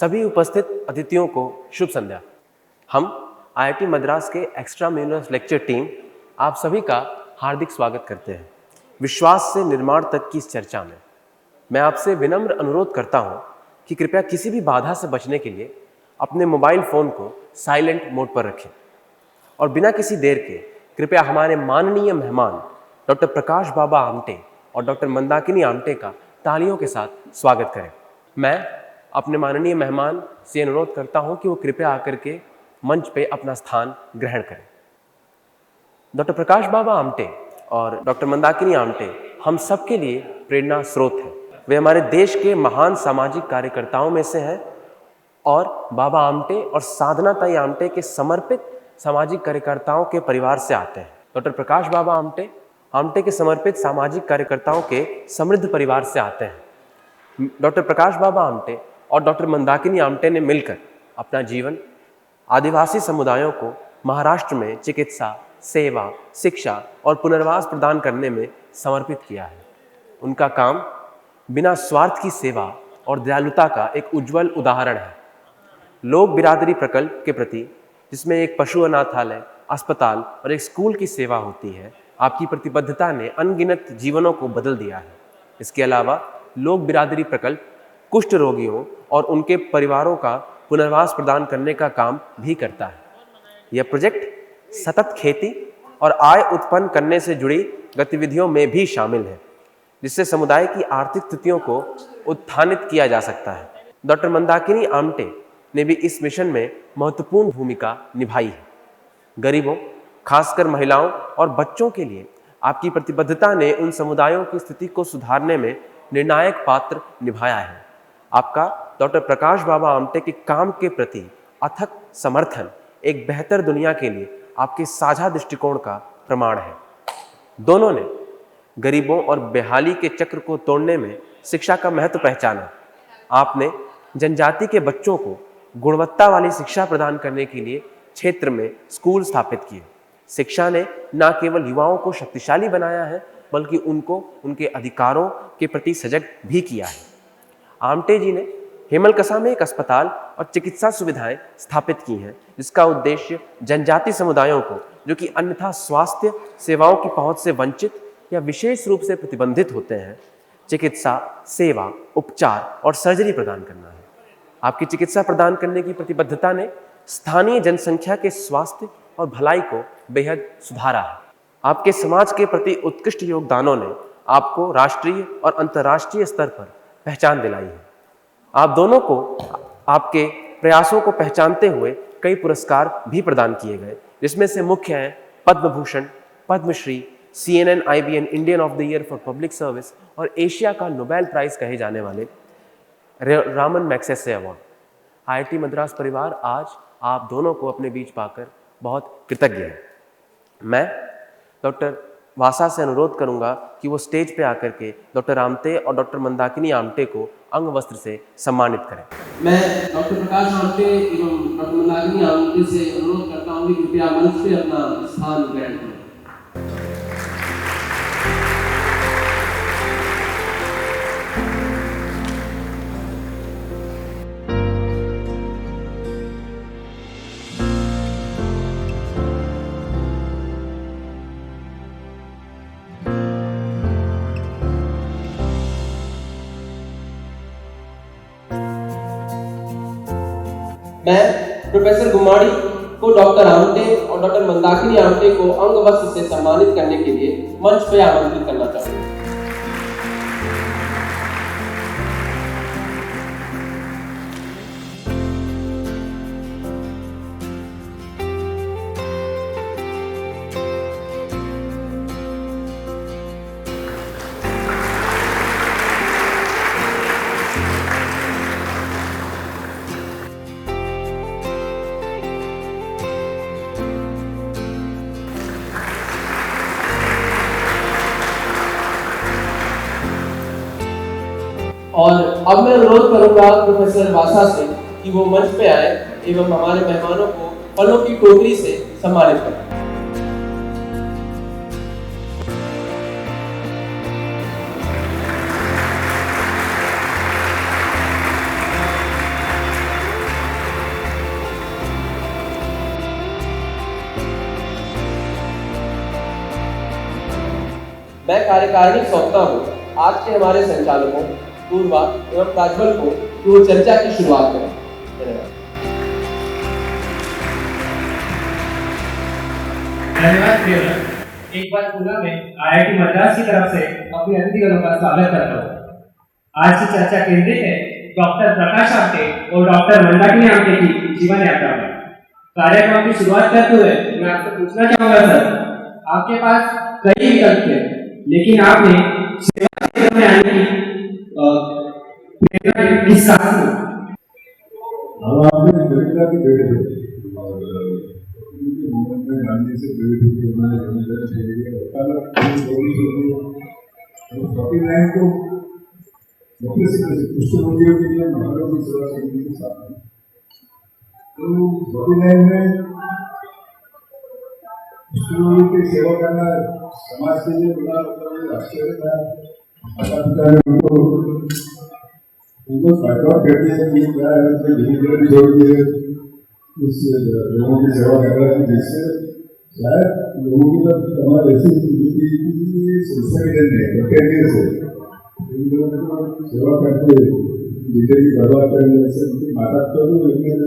सभी उपस्थित अतिथियों को शुभ संध्या। हम आईआईटी मद्रास के एक्स्ट्रा म्यूनस लेक्चर टीम आप सभी का हार्दिक स्वागत करते हैं। विश्वास से निर्माण तक की इस चर्चा में मैं आपसे विनम्र अनुरोध करता हूं कि कृपया किसी भी बाधा से बचने के लिए अपने मोबाइल फ़ोन को साइलेंट मोड पर रखें और बिना किसी देर के कृपया हमारे माननीय मेहमान डॉक्टर प्रकाश बाबा आमटे और डॉक्टर मंदाकिनी आमटे का तालियों के साथ स्वागत करें। मैं अपने माननीय मेहमान से अनुरोध करता हूं कि वो कृपया आकर के मंच पे अपना स्थान ग्रहण करें। डॉक्टर प्रकाश बाबा आमटे और डॉक्टर मंदाकिनी आमटे हम सबके लिए प्रेरणा स्रोत हैं। वे हमारे देश के महान सामाजिक कार्यकर्ताओं में से हैं और बाबा आमटे और साधना ताई आमटे के समर्पित सामाजिक कार्यकर्ताओं के परिवार से आते हैं। डॉक्टर प्रकाश बाबा आमटे के समर्पित सामाजिक कार्यकर्ताओं के समृद्ध परिवार से आते हैं। डॉक्टर प्रकाश बाबा आमटे और डॉक्टर मंदाकिनी आमटे ने मिलकर अपना जीवन आदिवासी समुदायों को महाराष्ट्र में चिकित्सा, सेवा, शिक्षा और पुनर्वास प्रदान करने में समर्पित किया है। उनका काम बिना स्वार्थ की सेवा और दयालुता का एक उज्जवल उदाहरण है। लोक बिरादरी प्रकल्प के प्रति, जिसमें एक पशु अनाथालय, अस्पताल और एक स्कूल की सेवा होती है, आपकी प्रतिबद्धता ने अनगिनत जीवनों को बदल दिया है। इसके अलावा लोक बिरादरी प्रकल्प कुष्ठ रोगियों और उनके परिवारों का पुनर्वास प्रदान करने का काम भी करता है। यह प्रोजेक्ट सतत खेती और आय उत्पन्न करने से जुड़ी गतिविधियों में भी शामिल है, जिससे समुदाय की आर्थिक स्थितियों को उत्थानित किया जा सकता है। डॉक्टर मंदाकिनी आमटे ने भी इस मिशन में महत्वपूर्ण भूमिका निभाई है। गरीबों, खासकर महिलाओं और बच्चों के लिए आपकी प्रतिबद्धता ने उन समुदायों की स्थिति को सुधारने में निर्णायक पात्र निभाया है। आपका डॉक्टर प्रकाश बाबा आमटे के काम के प्रति अथक समर्थन एक बेहतर दुनिया के लिए आपके साझा दृष्टिकोण का प्रमाण है। दोनों ने गरीबों और बेहाली के चक्र को तोड़ने में शिक्षा का महत्व पहचाना। आपने जनजाति के बच्चों को गुणवत्ता वाली शिक्षा प्रदान करने के लिए क्षेत्र में स्कूल स्थापित किए। शिक्षा ने न केवल युवाओं को शक्तिशाली बनाया है, बल्कि उनको उनके अधिकारों के प्रति सजग भी किया है। आमटे जी ने हेमलकसा में एक अस्पताल और चिकित्सा सुविधाएं स्थापित की हैं, जिसका उद्देश्य जनजाति समुदायों को, जो कि अन्यथा स्वास्थ्य सेवाओं की पहुंच से वंचित या विशेष रूप से प्रतिबंधित होते हैं, चिकित्सा सेवा, उपचार और सर्जरी प्रदान करना है। आपकी चिकित्सा प्रदान करने की प्रतिबद्धता ने स्थानीय जनसंख्या के स्वास्थ्य और भलाई को बेहद सुधारा है। आपके समाज के प्रति उत्कृष्ट योगदानों ने आपको राष्ट्रीय और अंतर्राष्ट्रीय स्तर पर पहचान दिलाई है। आप दोनों को आपके प्रयासों को पहचानते हुए कई पुरस्कार भी प्रदान किए गए, जिसमें से मुख्य हैं Padma Bhushan, Padmashri, CNN IBN Indian of the year for public service और एशिया का नोबेल प्राइज कहे जाने वाले Raman Magsaysay award. IIT Madras परिवार आज आप दोनों को अपने बीच पाकर बहुत कृतज्ञ है। मैं डॉक्टर वासा से अनुरोध करूंगा कि वो स्टेज पे आकर के डॉक्टर आमटे और डॉक्टर मंदाकिनी आमटे को अंग वस्त्र से सम्मानित करें। मैं डॉक्टर प्रकाश आमटे एवं डॉक्टर मंदाकिनी आमटे से अनुरोध करता हूँ कि कृपया मंच पे अपना स्थान ग्रहण करें। मैं प्रोफेसर गुम्माड़ी को डॉक्टर आमटे और डॉक्टर मंदाकिनी आमटे को अंग वस्त्र से सम्मानित करने के लिए मंच पर आमंत्रित करना चाहूँगा। और अब मैं अनुरोध करूंगा प्रोफेसर वासा से कि वो मंच पे आए एवं हमारे मेहमानों को फलों की टोकरी से सम्मानित करें। मैं कार्यकारिणी सौंपता हूँ आज के हमारे संचालकों पूर्वा एवं प्राज्वल को कि वो चर्चा की शुरुआत करें। धन्यवाद प्रियव्रत। एक बार पुनः मैं IIT मद्रास की तरफ से अपने अतिथिगणों का स्वागत करता हूँ। आज की चर्चा केंद्रित है डॉक्टर प्रकाश आमटे और डॉक्टर मंदाकिनी आमटे की जीवन यात्रा पर। कार्यक्रम की शुरुआत करते हुए मैं आपसे पूछना चाहूंगा सर, आपके पास कई विकल्प थे, लेकिन आपने सेवा क्षेत्र में आने की प्रेरणा किस कारण हुई? हम आपने अमेरिका के बेटे थे और उनके जीवन में गांधी से प्रेरित होकर उन्होंने अमेरिका छोड़ दिया। वकालत छोड़ दी और 49 को मुख्य से कुष्ठ रोगियों के लिए महारों की सेवा करने के साथ में तो 49 में कुष्ठ रोगियों की सेवा करना समाज के लिए बड़ा आश्चर्य था। माता पिता ने उनको फायदा करते हैं कि क्या है उसमें डिलीवरी छोड़ दिए उस लोगों की सेवा कर रहे हैं, जिससे शायद लोगों की तब हमारे ऐसी संस्था के जन है बटेरिया से इन लोगों को सेवा करते जिंदगी बर्बाद करने से उनकी माता पिता भी लेकिन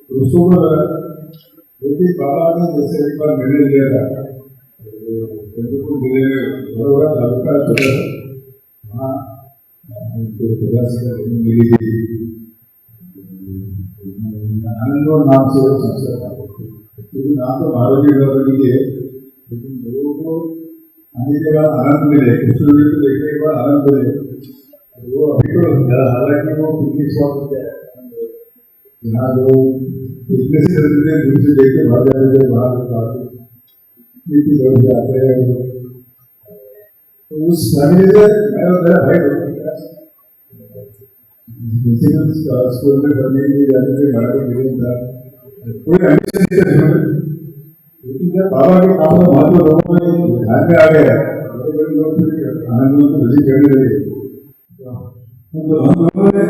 दोस्तों को लगा। लेकिन बाबा ने जैसे एक बार निर्णय लिया था चंद्रपुर जिले में बड़ा तालुका छोटा वहाँ मिली थी आनंदो नाम से संस्था था, क्योंकि नाम तो भारत की गवर्नमेंट है, लेकिन लोगों को आने के बाद आनंद मिले, कुछ लोगों को देखने के बाद आनंद मिले। वो अभी तो हालांकि वो पिकनिक स्पॉट हो गया है जहाँ लोग पिकनिक से दूर से देख के भाग जाते थे, बाहर लोग जाते हैं। तो उस समय से मैं और मेरा भाई स्कूल में पढ़ने के लिए जाते थे, हमारा मीडियम था, कोई एडमिशन नहीं था। लेकिन जब बाबा के काम का महत्व लोगों में ध्यान में आ गया, बड़े बड़े लोग आनंद को विजिट करने लगे, तो हम दोनों ने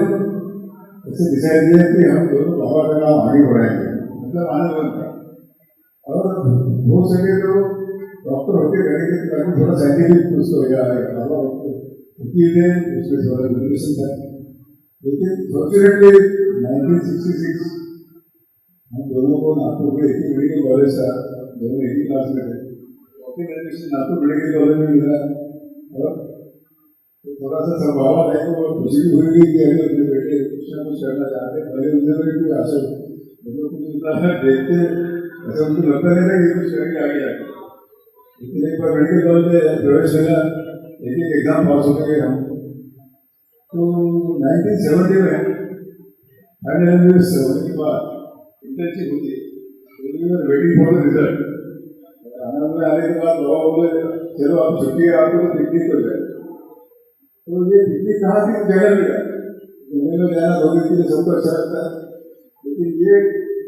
ऐसे डिसाइड किया कि हम दोनों बाबा का नाम आगे बढ़ाएंगे, मतलब आनंद का, और हो सके तो डॉक्टर होके करेंगे ताकि थोड़ा साइंटिफिक उसको बाबा वकील थे, उसमें थोड़ा एजुकेशन था। लेकिन फॉर्चुनेटली 1966 हम दोनों को नागपुर में एक ही मेडिकल कॉलेज था, दोनों एक ही क्लास में थे, एडमिशन नागपुर मेडिकल कॉलेज में मिला। और तो थोड़ा सा संभावना है तो खुशी भी हुई कि अभी अपने बेटे कुछ ना कुछ करना चाहते हैं। पहले उनसे भी कोई आशा मतलब कुछ उतना देखते ऐसा उनको लगता नहीं था कि कुछ करके आगे जाए। लेकिन एक बार मेडिकल कॉलेज में प्रवेश मिला, एक एक एग्जाम पास होते गए हम। तो 1970 में फाइनल ईयर होने के बाद इंटर्नशिप होती है, वेटिंग फॉर द रिजल्ट। आनंद में आने के बाद बाबा बोले चलो आप छुट्टी है, आपको तो पिकनिक हो जाए। तो ये पिकनिक कहाँ थी, जगह मिला, जंगल में जाना 2 दिन के लिए सबको अच्छा लगता है। लेकिन ये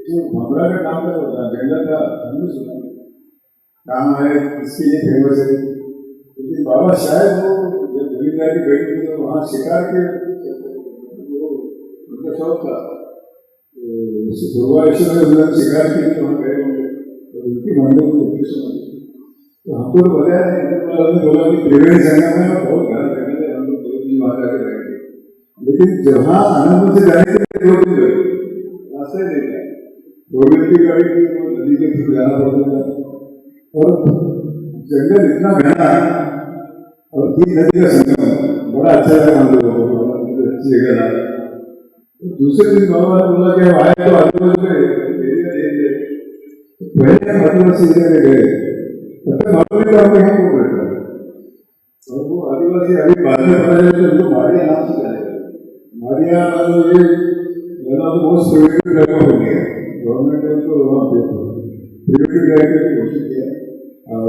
जो भमरा का काम का होता है जंगल का, हमने सुना कहाँ है, इसके लिए फेमस है। लेकिन बाबा शायद वो जमींदार की बेटी थी, तो वहाँ शिकार के उनका शौक था, भुवनेश्वर में शिकार के लिए वहाँ गए होंगे, तो उनकी मंडल को तो हमको तो बताया नहीं, बोला कि त्रिवेणी संगम में बहुत ध्यान रखने थे, हम लोग 2 दिन वहाँ जाके रहेंगे। लेकिन जहाँ आनंद से जाने के 2 दिन लगे, रास्ता ही नहीं था, 2 दिन की गाड़ी थी, वो नदी के थ्रू जाना पड़ता था। और जंगल इतना घना और 3 नदी का संगम, बड़ा अच्छा लगा हम लोगों को, अच्छी जगह लगा। दूसरे दिन बाबा ने बोला कि आए तो आदिवासी पहले आदिवासी एरिया में गए, मालूम नहीं था हम को बैठा, और वो आदिवासी अभी बाद में पता चला उनको मारिया नाम से जाएगा। मारिया मतलब ये मोस्ट प्रिवेंटिव ड्राइव हो गया, गवर्नमेंट ने उनको वहाँ प्रिवेंटिव ड्राइव करने की कोशिश किया। और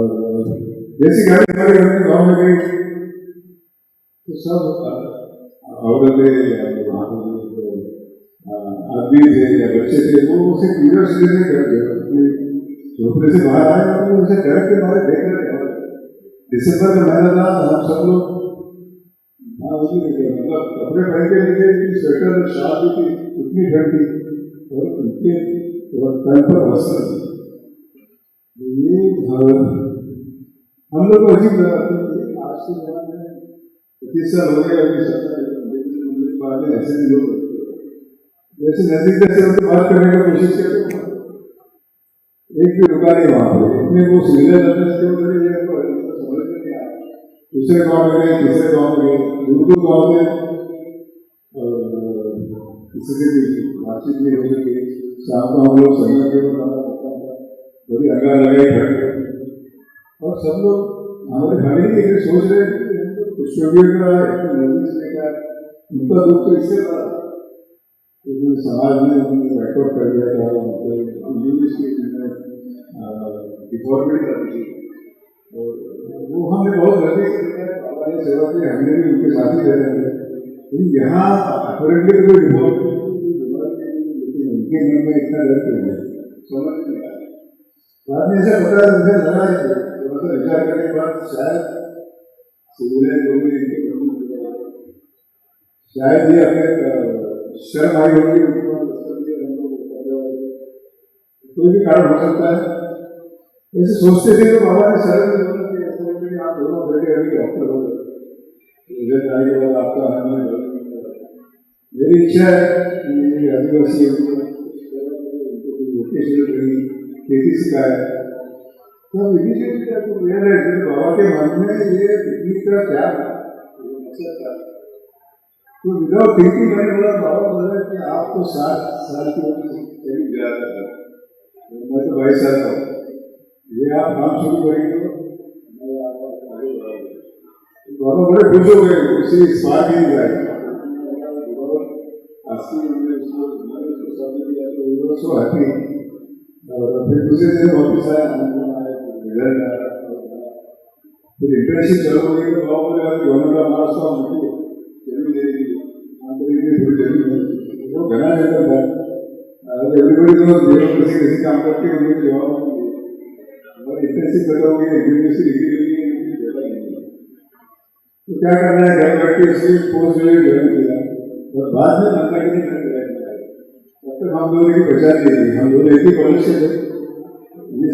जैसी गाड़ी हमारे घर में गाँव में गई तो सब औरतें आदमी थे या बच्चे थे, वो उसे क्यूरियोसिटी से करते झोपड़े से बाहर आए और उसे डर के बारे देख रहे। दिसंबर का महीना था, हम सब लोग मतलब कपड़े पहन के निकले, स्वेटर और शाल भी थी, इतनी ठंड थी, और उनके तन पर वस्त्र ये हम लोग को अजीब लगा आज के जमाने में 25 साल हो गए अभी 70 बाद में ऐसे भी लोग जैसे नजदीक से उनसे बात करने की कोशिश करते हैं, एक भी रुका नहीं वहाँ पर, इतने वो सुविधा समझ में नहीं आया। दूसरे गाँव में गए, तीसरे गाँव में गए, दूर गाँव में किसी से भी बातचीत नहीं हो सकी। शाम को हम लोग समय के बड़ी हंगामा लगाई खड़े, और सब लोग हमारे फैमिली के सोच रहे कुछ का उनका दुख तो इससे था समाज में उन्होंने बैकवर्ड कर दिया था, डिफॉर्मेट कर दी, और वो हमने बहुत जल्दी से हमारी सेवा की, हमने भी उनके साथ ही रहे हैं। लेकिन यहाँ अपरेंटली कोई डिफॉल्ट लेकिन उनके मन में इतना डर क्यों है समझ नहीं आया। बाद में ऐसा पता मुझे लगा मतलब विचार करने के बाद शायद ये अपने शर्म आई होगी, कोई भी कारण हो सकता है। ऐसे सोचते थे तो बाबा ने शर्म आप दोनों बेटे अभी डॉक्टर हो गए, रिजल्ट आने के बाद आपका हमने मेरी इच्छा है कि आदिवासी खेती सिखाया। तो बाबा के मन में ये पिकनिक का क्या तो विदाउट थिंकिंग मैंने बोला, बाबा बोला कि आपको 60 साल की उम्र करीब ज़्यादा था, मैं तो 22 साल का हूँ, ये आप काम शुरू करेंगे तो मैं आपको आगे बढ़ाऊंगा। बाबा बड़े खुश हो गए, किसी स्वाद ही नहीं आए। So happy. और फिर दूसरे दिन वापस आया, रिजल्ट आया, फिर इंटर्नशिप चालू हो गई। तो बाबा बोले गवर्नमेंट ऑफ महाराष्ट्र वो घना रहता था, एवरीबडी तो ब्यूरोक्रेसी किसी काम करके उन्हें जवाब और इंटर्नशिप खत्म हो गई, यूनिवर्सिटी डिग्री तो क्या करना है, घर बैठ के उसकी पोस्ट ग्रेजुएट ज्वाइन किया। और बाद में जनता के लिए तब तक हम दोनों की पहचान नहीं थी, हम दोनों एक ही कॉलेज से थे। ये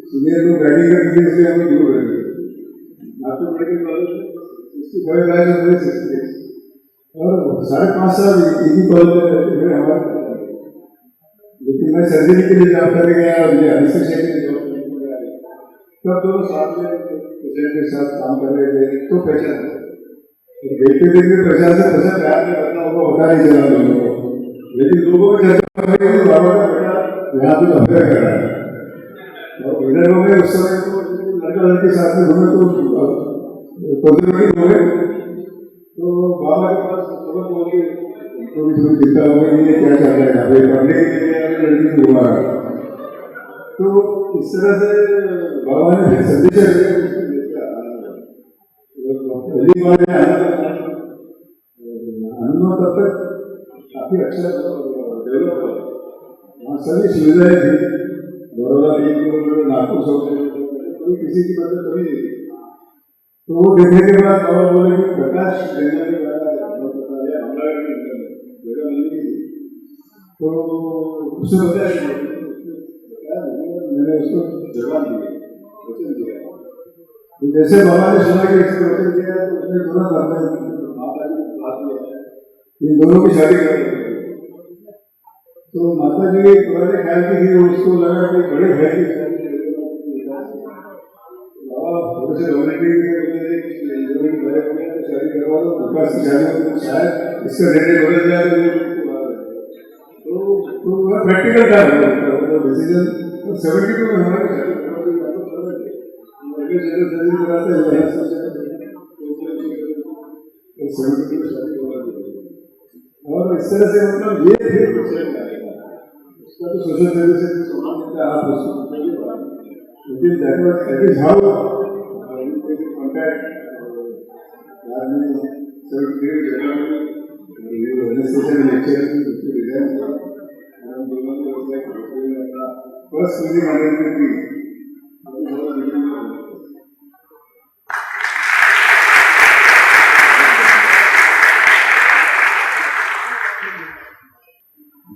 सीनियर लोग गाइडिंग करते थे, इसलिए हमें दूर रहेंगे नागपुर मेडिकल कॉलेज इसकी बड़े राय में और 5.5 साल इसी कॉलेज में रहते हुए हमारे, लेकिन मैं सर्जरी के लिए जॉब करने गया और ये एनेस्थीसिया के लिए जॉब करने गया, तब दोनों साथ में पेशेंट के साथ काम कर रहे थे। तो पहचान देखते देखते पहचान से पहचान प्यार में बदला हुआ होता नहीं चला दोनों को, लेकिन लोगों को चर्चा करने बाबा का बेटा यहाँ तो अफेयर कर रहा है। और इधर हो गए उस समय तो लड़का लड़के साथ में घूमे तो बाबा के पास खबर पहुंची, तो भी थोड़ी चिंता हो गई ये क्या चल रहा है यहाँ पे, पढ़ने के लिए लड़की को घुमा रहा। तो इस तरह से बाबा ने फिर संदेशा अनुभव तब तक काफी अच्छा डेवलप हुआ, वहाँ सभी सुविधाएं थी, बड़ौदा नागपुर कोई किसी की मदद कभी नहीं। तो वो देखने के बाद बाबा बोले कि प्रकाश देने के बाद तो उसने बताया मैंने उसको जवाब दिया। तो जैसे बाबा ने सुना कि इसको वचन दिया तो उसने तुरंत अपने माता जी को बात किया इन दोनों की शादी कर दी। तो माता जी बड़े ख्याल की थी, उसको लगा कि बड़े भाई की शादी बाबा थोड़े से शादी करवा दो, विकास की शादी शायद इसका निर्णय बदल जाए तो प्रैक्टिकल था डिसीजन। 72 में हमारी शादी और इस तरह से मतलब ये फिर उसका तो सोशल सर्विस से आप लेकिन that is how contact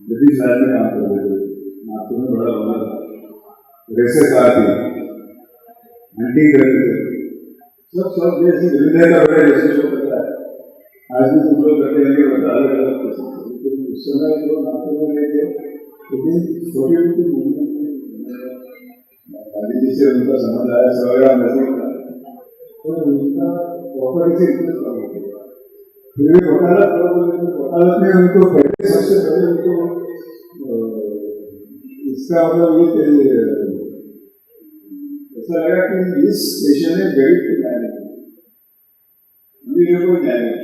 British Raj में काम कर रहे थे, नागपुर में बड़ा बना था, रेसेस आती हंटिंग करते थे, सब ये ऐसे हृदय का बड़ा जैसे शो करता है। आज भी तुम लोग करते रहेंगे, बता अलग अलग लेकिन उस समय जो नाते में रहे थे, लेकिन छोटे छोटे गांधी जी से उनका संबंध आया, सवाल नजर था, तो उनका प्रॉपर्टी से इंटरेस्ट कम हो गया। फिर भी वकालत में उनको पहले सबसे पहले उनको इसका मतलब ये ऐसा लगा कि इस स्टेशन में गरीब को न्याय नहीं को न्याय नहीं,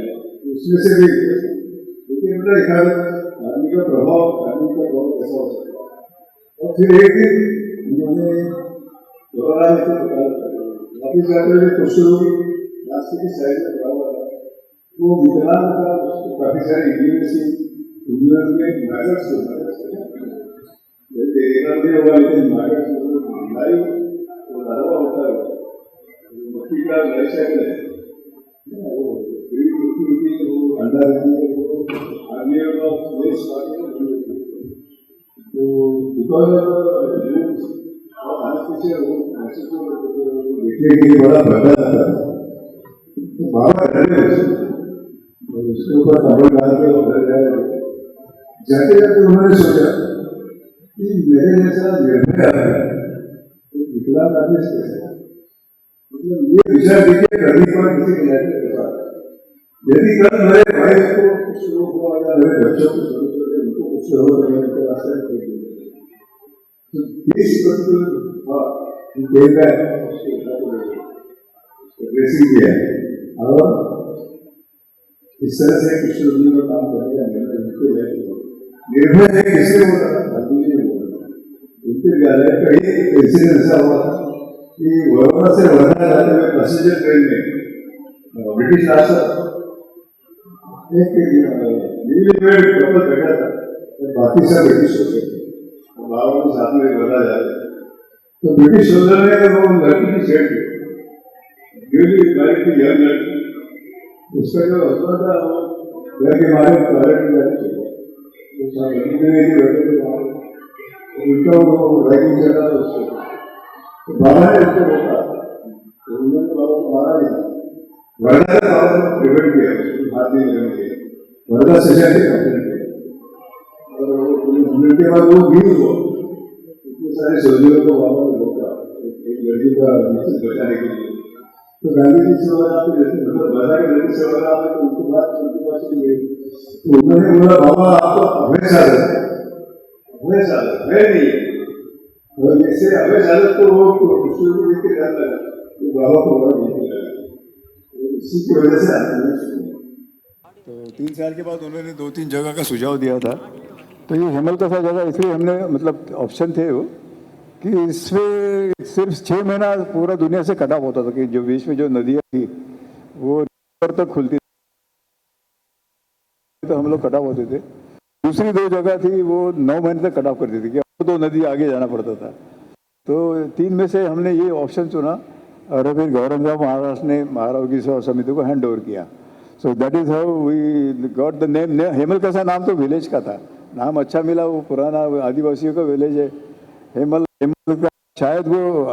उसमें से भी लेकिन मतलब एक आदमी का प्रभाव कैसा हो सकता है। और फिर एक दिन उन्होंने वापिस जाकर जो क्वेश्चन होगी रास्ते की साइड में पड़ा हुआ था, वो विकलांग था, उसको काफी सारे इंजीनियर में नागरिक होगा, लेकिन नागरिक होता है मक्खी का लाइफ साइकिल है, वो अंडा रहती है, वो आदमियों का वेस्ट तो बिकॉज देखने के लिए बड़ा बदला जाता है, तो बाबा डरे उसके ऊपर काबल डाल के उधर जाते जाते उन्होंने सोचा कि मेरे जैसा निर्णय आता है विकलांग आदमी से कैसे, मतलब ये विचार देखिए कभी पर किसी के लायक के साथ यदि कल मेरे भाई को कुछ रोग हुआ या मेरे बच्चों को छोटे उनको कुछ रोग हो जाने के रास्ते तो देश ड्रेसिंग किया है और इस तरह से कृष्ण जी का काम करेगा निर्भय है किससे हो रहा गांधी जी ने बोला उनके विद्यालय का एक इंसिडेंट ऐसा हुआ कि वडोदरा से वर्धा जाते हुए पैसेंजर ट्रेन में ब्रिटिश राष्ट्र एक नीली पेड़ कपल बैठा था तो बाकी सब ब्रिटिश हो गए, बाबा को साथ में वर्धा जा रहे तो ब्रिटिश सोल्जर ने वो लड़की की छेड़ की यंग लड़की, उसका जो हस्बैंड था वो घर के मारे टॉयलेट में जाके उनका वो ड्राइविंग चल रहा था उसको तो बाबा ने उसको रोका तो उन्होंने बाबा को मारा नहीं, वर्धा से बाबा ने प्रिवेंट किया, उसको हाथ नहीं लगने दिया, वर्धा सेशन से कंप्लेंट किया और मिनट के बाद वो न्यूज हुआ, इतने सारे सोल्जरों को बाबा ने रोका एक लड़की का बचाने के लिए। तो गांधी जी से अगर आपको जैसे मतलब वर्धा के लड़की से अगर आप तो उनकी बात सुन गई तो उन्होंने बोला बाबा आपको अभय साधन है नहीं है, और जैसे अभय साधन तो वो उसको भी देख के जाता है तो बाबा को बड़ा नहीं लगा, इसी की वजह से तो 3 साल के बाद उन्होंने 2-3 जगह का सुझाव दिया था। तो ये हेमलकसा जगह इसलिए हमने मतलब ऑप्शन थे वो कि इसमें सिर्फ 6 महीना पूरा दुनिया से कट ऑफ होता था कि जो बीच में जो नदियाँ थी वो ऊपर तक खुलती तो हम लोग कट ऑफ होते थे। दूसरी 2 जगह थी वो 9 महीने तक कट ऑफ करती थी कि अब 2 नदी आगे जाना पड़ता था। तो 3 में से हमने ये ऑप्शन चुना और फिर गौरंगराव महाराज ने महाराव की सेवा समिति को हैंड ओवर किया। So that is how we got the name. Hemalkasa नाम तो विलेज का था, नाम अच्छा मिला, वो पुराना आदिवासियों का विलेज है। हेमल का शायद वो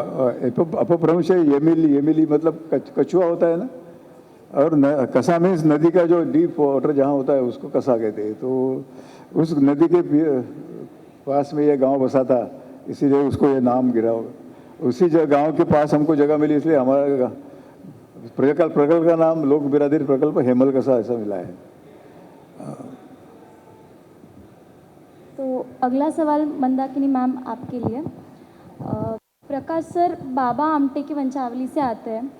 अपभ्रंश है, येमिली मतलब कछुआ होता है ना, और कसा मीन्स नदी का जो डीप वाटर जहाँ होता है उसको कसा कहते हैं। तो उस नदी के पास में ये गांव बसा था, इसीलिए उसको ये नाम गिरा। उसी गांव के पास हमको जगह मिली, इसलिए हमारा प्रकल्प का नाम लोक बिरादरी प्रकल्प हेमलकसा ऐसा मिला है। तो अगला सवाल मंदाकिनी मैम आपके लिए। प्रकाश सर बाबा आमटे की वंशावली से आते हैं,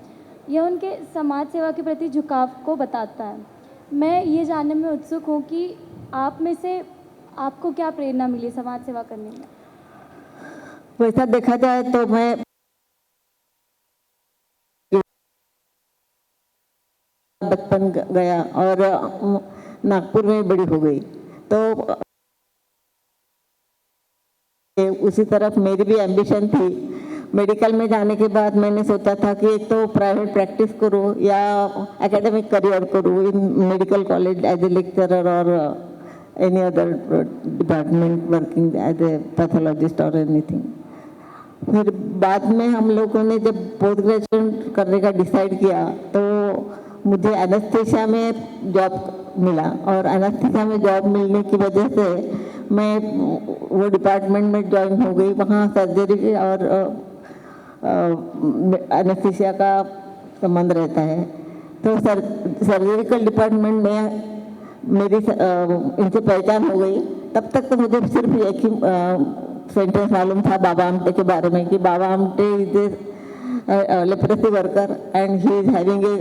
यह उनके समाज सेवा के प्रति झुकाव को बताता है। मैं ये जानने में उत्सुक हूँ कि आप में से आपको क्या प्रेरणा मिली समाज सेवा करने में? वैसा देखा जाए तो मैं बचपन गया और नागपुर में बड़ी हो गई, तो उसी तरफ मेरी भी एम्बिशन थी। मेडिकल में जाने के बाद मैंने सोचा था कि एक तो प्राइवेट प्रैक्टिस करूँ या एकेडमिक करियर करूँ in medical college as a lecturer और any other department working as a pathologist और एनीथिंग। फिर बाद में हम लोगों ने जब पोस्ट ग्रेजुएशन करने का डिसाइड किया तो मुझे एनेस्थीसिया में जॉब मिला, और एनेस्थीसिया में जॉब मिलने की वजह से मैं वो डिपार्टमेंट में ज्वाइन हो गई। वहाँ सर्जरी और एनेस्थीसिया का संबंध रहता है। तो सर्जिकल डिपार्टमेंट में मेरी इनसे पहचान हो गई। तब तक तो मुझे सिर्फ एक ही सेंटेंस मालूम था बाबा आमटे के बारे में कि Baba Amte is a leprosy worker and he is having a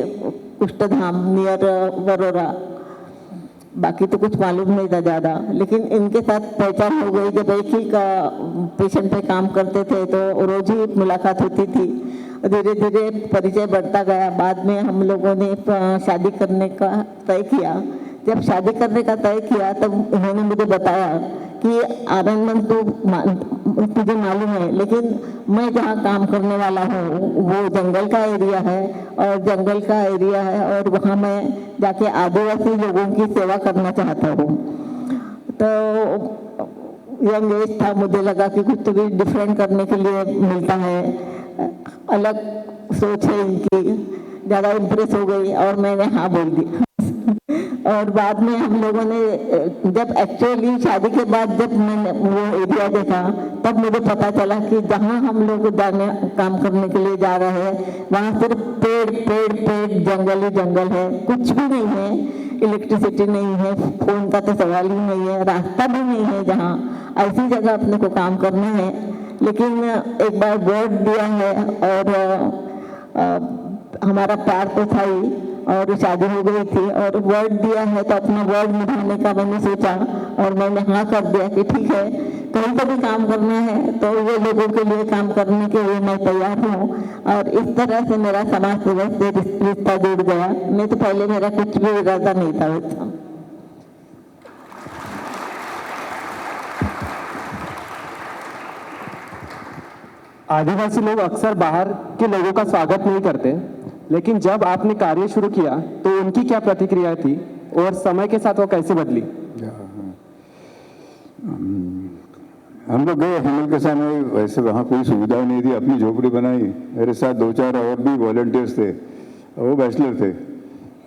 कुष्ठधाम नियर वरोरा। बाकी तो कुछ मालूम नहीं था ज़्यादा, लेकिन इनके साथ पहचान हो गई। जब एक ही का पेशेंट पे काम करते थे तो रोज ही मुलाकात होती थी। धीरे धीरे परिचय बढ़ता गया। बाद में हम लोगों ने शादी करने का तय किया। जब शादी करने का तय किया तब उन्होंने मुझे बताया कि आनंद तो तुझे मालूम है, लेकिन मैं जहाँ काम करने वाला हूँ वो जंगल का एरिया है, और वहाँ मैं जाके आदिवासी लोगों की सेवा करना चाहता हूँ। तो यंग एज था, मुझे लगा कि कुछ तो भी डिफरेंट करने के लिए मिलता है, अलग सोच है इनकी। ज़्यादा इम्प्रेस हो गई और मैंने हाँ बोल दी। और बाद में हम लोगों ने जब एक्चुअली शादी के बाद जब मैंने वो एरिया देखा तब मुझे पता चला कि जहाँ हम लोग जाने काम करने के लिए जा रहे हैं वहाँ सिर्फ पेड़ जंगल ही जंगल है, कुछ भी नहीं है। इलेक्ट्रिसिटी नहीं है, फोन का तो सवाल ही नहीं है, रास्ता भी नहीं है। जहाँ ऐसी जगह अपने को काम करना है। लेकिन एक बार वर्ड दिया है और हमारा प्यार तो था ही और शादी हो गई थी, और वर्ड दिया है तो अपना वर्ड निभाने का मैंने सोचा और मैंने हाँ कर दिया कि ठीक है, कहीं तो भी काम करना है तो वो लोगों के लिए काम करने के लिए मैं तैयार हूँ। और इस तरह से मेरा समाज सेवा से रिश्ता जुड़ गया। नहीं तो पहले मेरा कुछ भी इरादा नहीं था वैसा। आदिवासी लोग अक्सर बाहर के लोगों का स्वागत नहीं करते, लेकिन जब आपने कार्य शुरू किया तो उनकी क्या प्रतिक्रिया थी और समय के साथ वो कैसे बदली? हम लोग गए हिमल के सामने, वैसे वहाँ कोई सुविधा नहीं थी। अपनी झोपड़ी बनाई, मेरे साथ 2-4 और भी वॉलंटियर्स थे, वो बैचलर थे,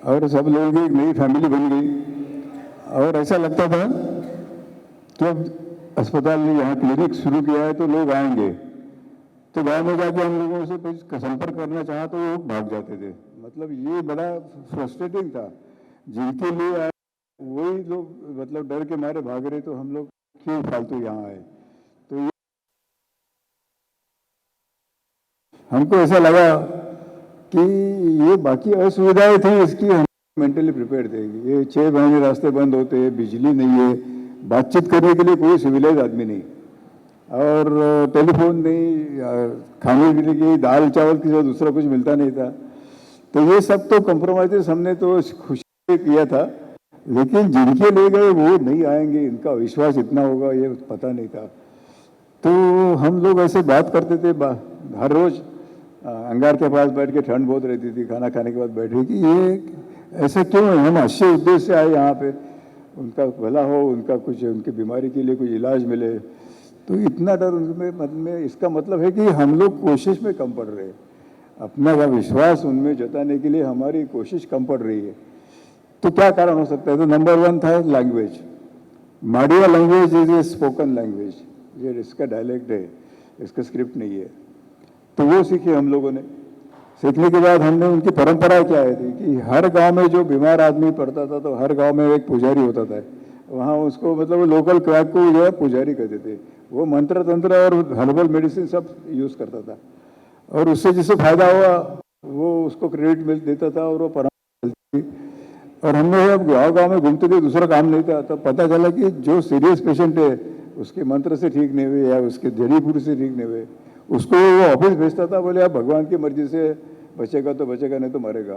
और सब लोगों की एक नई फैमिली बन गई। और ऐसा लगता था कि अब अस्पताल ने यहाँ क्लिनिक शुरू किया है तो लोग आएंगे। तो गाँव में जाके हम लोगों से कुछ संपर्क करना चाहा तो वो भाग जाते थे। मतलब ये बड़ा फ्रस्ट्रेटिंग था। जिनके लिए आए वही लोग मतलब डर के मारे भाग रहे, तो हम लोग क्यों फालतू यहाँ आए। तो ये हमको ऐसा लगा कि ये बाकी असुविधाएं थी, इसकी हम मेंटली प्रिपेयर थे। ये 6 महीने रास्ते बंद होते हैं, बिजली नहीं है, बातचीत करने के लिए कोई सिविलाइज आदमी नहीं, और टेलीफोन नहीं, खाने पीने की दाल चावल की दूसरा कुछ मिलता नहीं था। तो ये सब तो कॉम्प्रोमाइज हमने तो खुशी से किया था, लेकिन जिनके ले गए वो नहीं आएंगे, इनका विश्वास इतना होगा ये पता नहीं था। तो हम लोग ऐसे बात करते थे हर रोज अंगार के पास बैठ के, ठंड बहुत रहती थी, खाना खाने के बाद बैठे कि ये ऐसे क्यों है। हम अच्छे उद्देश्य से आए यहाँ पे, उनका भला हो, उनका कुछ उनकी बीमारी के लिए कुछ इलाज मिले। तो इतना डर उनमें मन में, इसका मतलब है कि हम लोग कोशिश में कम पड़ रहे हैं। अपना विश्वास उनमें जताने के लिए हमारी कोशिश कम पड़ रही है। तो क्या कारण हो सकता है? तो नंबर 1 था language. Madia language is a spoken language, ये इसका डायलेक्ट है, इसका स्क्रिप्ट नहीं है। तो वो सीखे हम लोगों ने। सीखने के बाद हमने उनकी परंपरा क्या है थी कि हर गांव में जो बीमार आदमी पड़ता था तो हर गांव में एक पुजारी होता था। वहाँ उसको मतलब लोकल क्वैक को जो है पुजारी कहते थे। वो मंत्र तंत्र और हर्बल मेडिसिन सब यूज़ करता था, और उससे जिससे फायदा हुआ वो उसको क्रेडिट मिल देता था और वो परंपरा चलती थी। और हमने अब गाँव में घूमते थे, दूसरा काम नहीं था, तब पता चला कि जो सीरियस पेशेंट है उसके मंत्र से ठीक नहीं हुए या उसके जड़ी बूटी से ठीक नहीं हुए, उसको वो ऑफिस भेजता था, बोले आप भगवान की मर्जी से बचेगा तो बचेगा, नहीं तो मरेगा।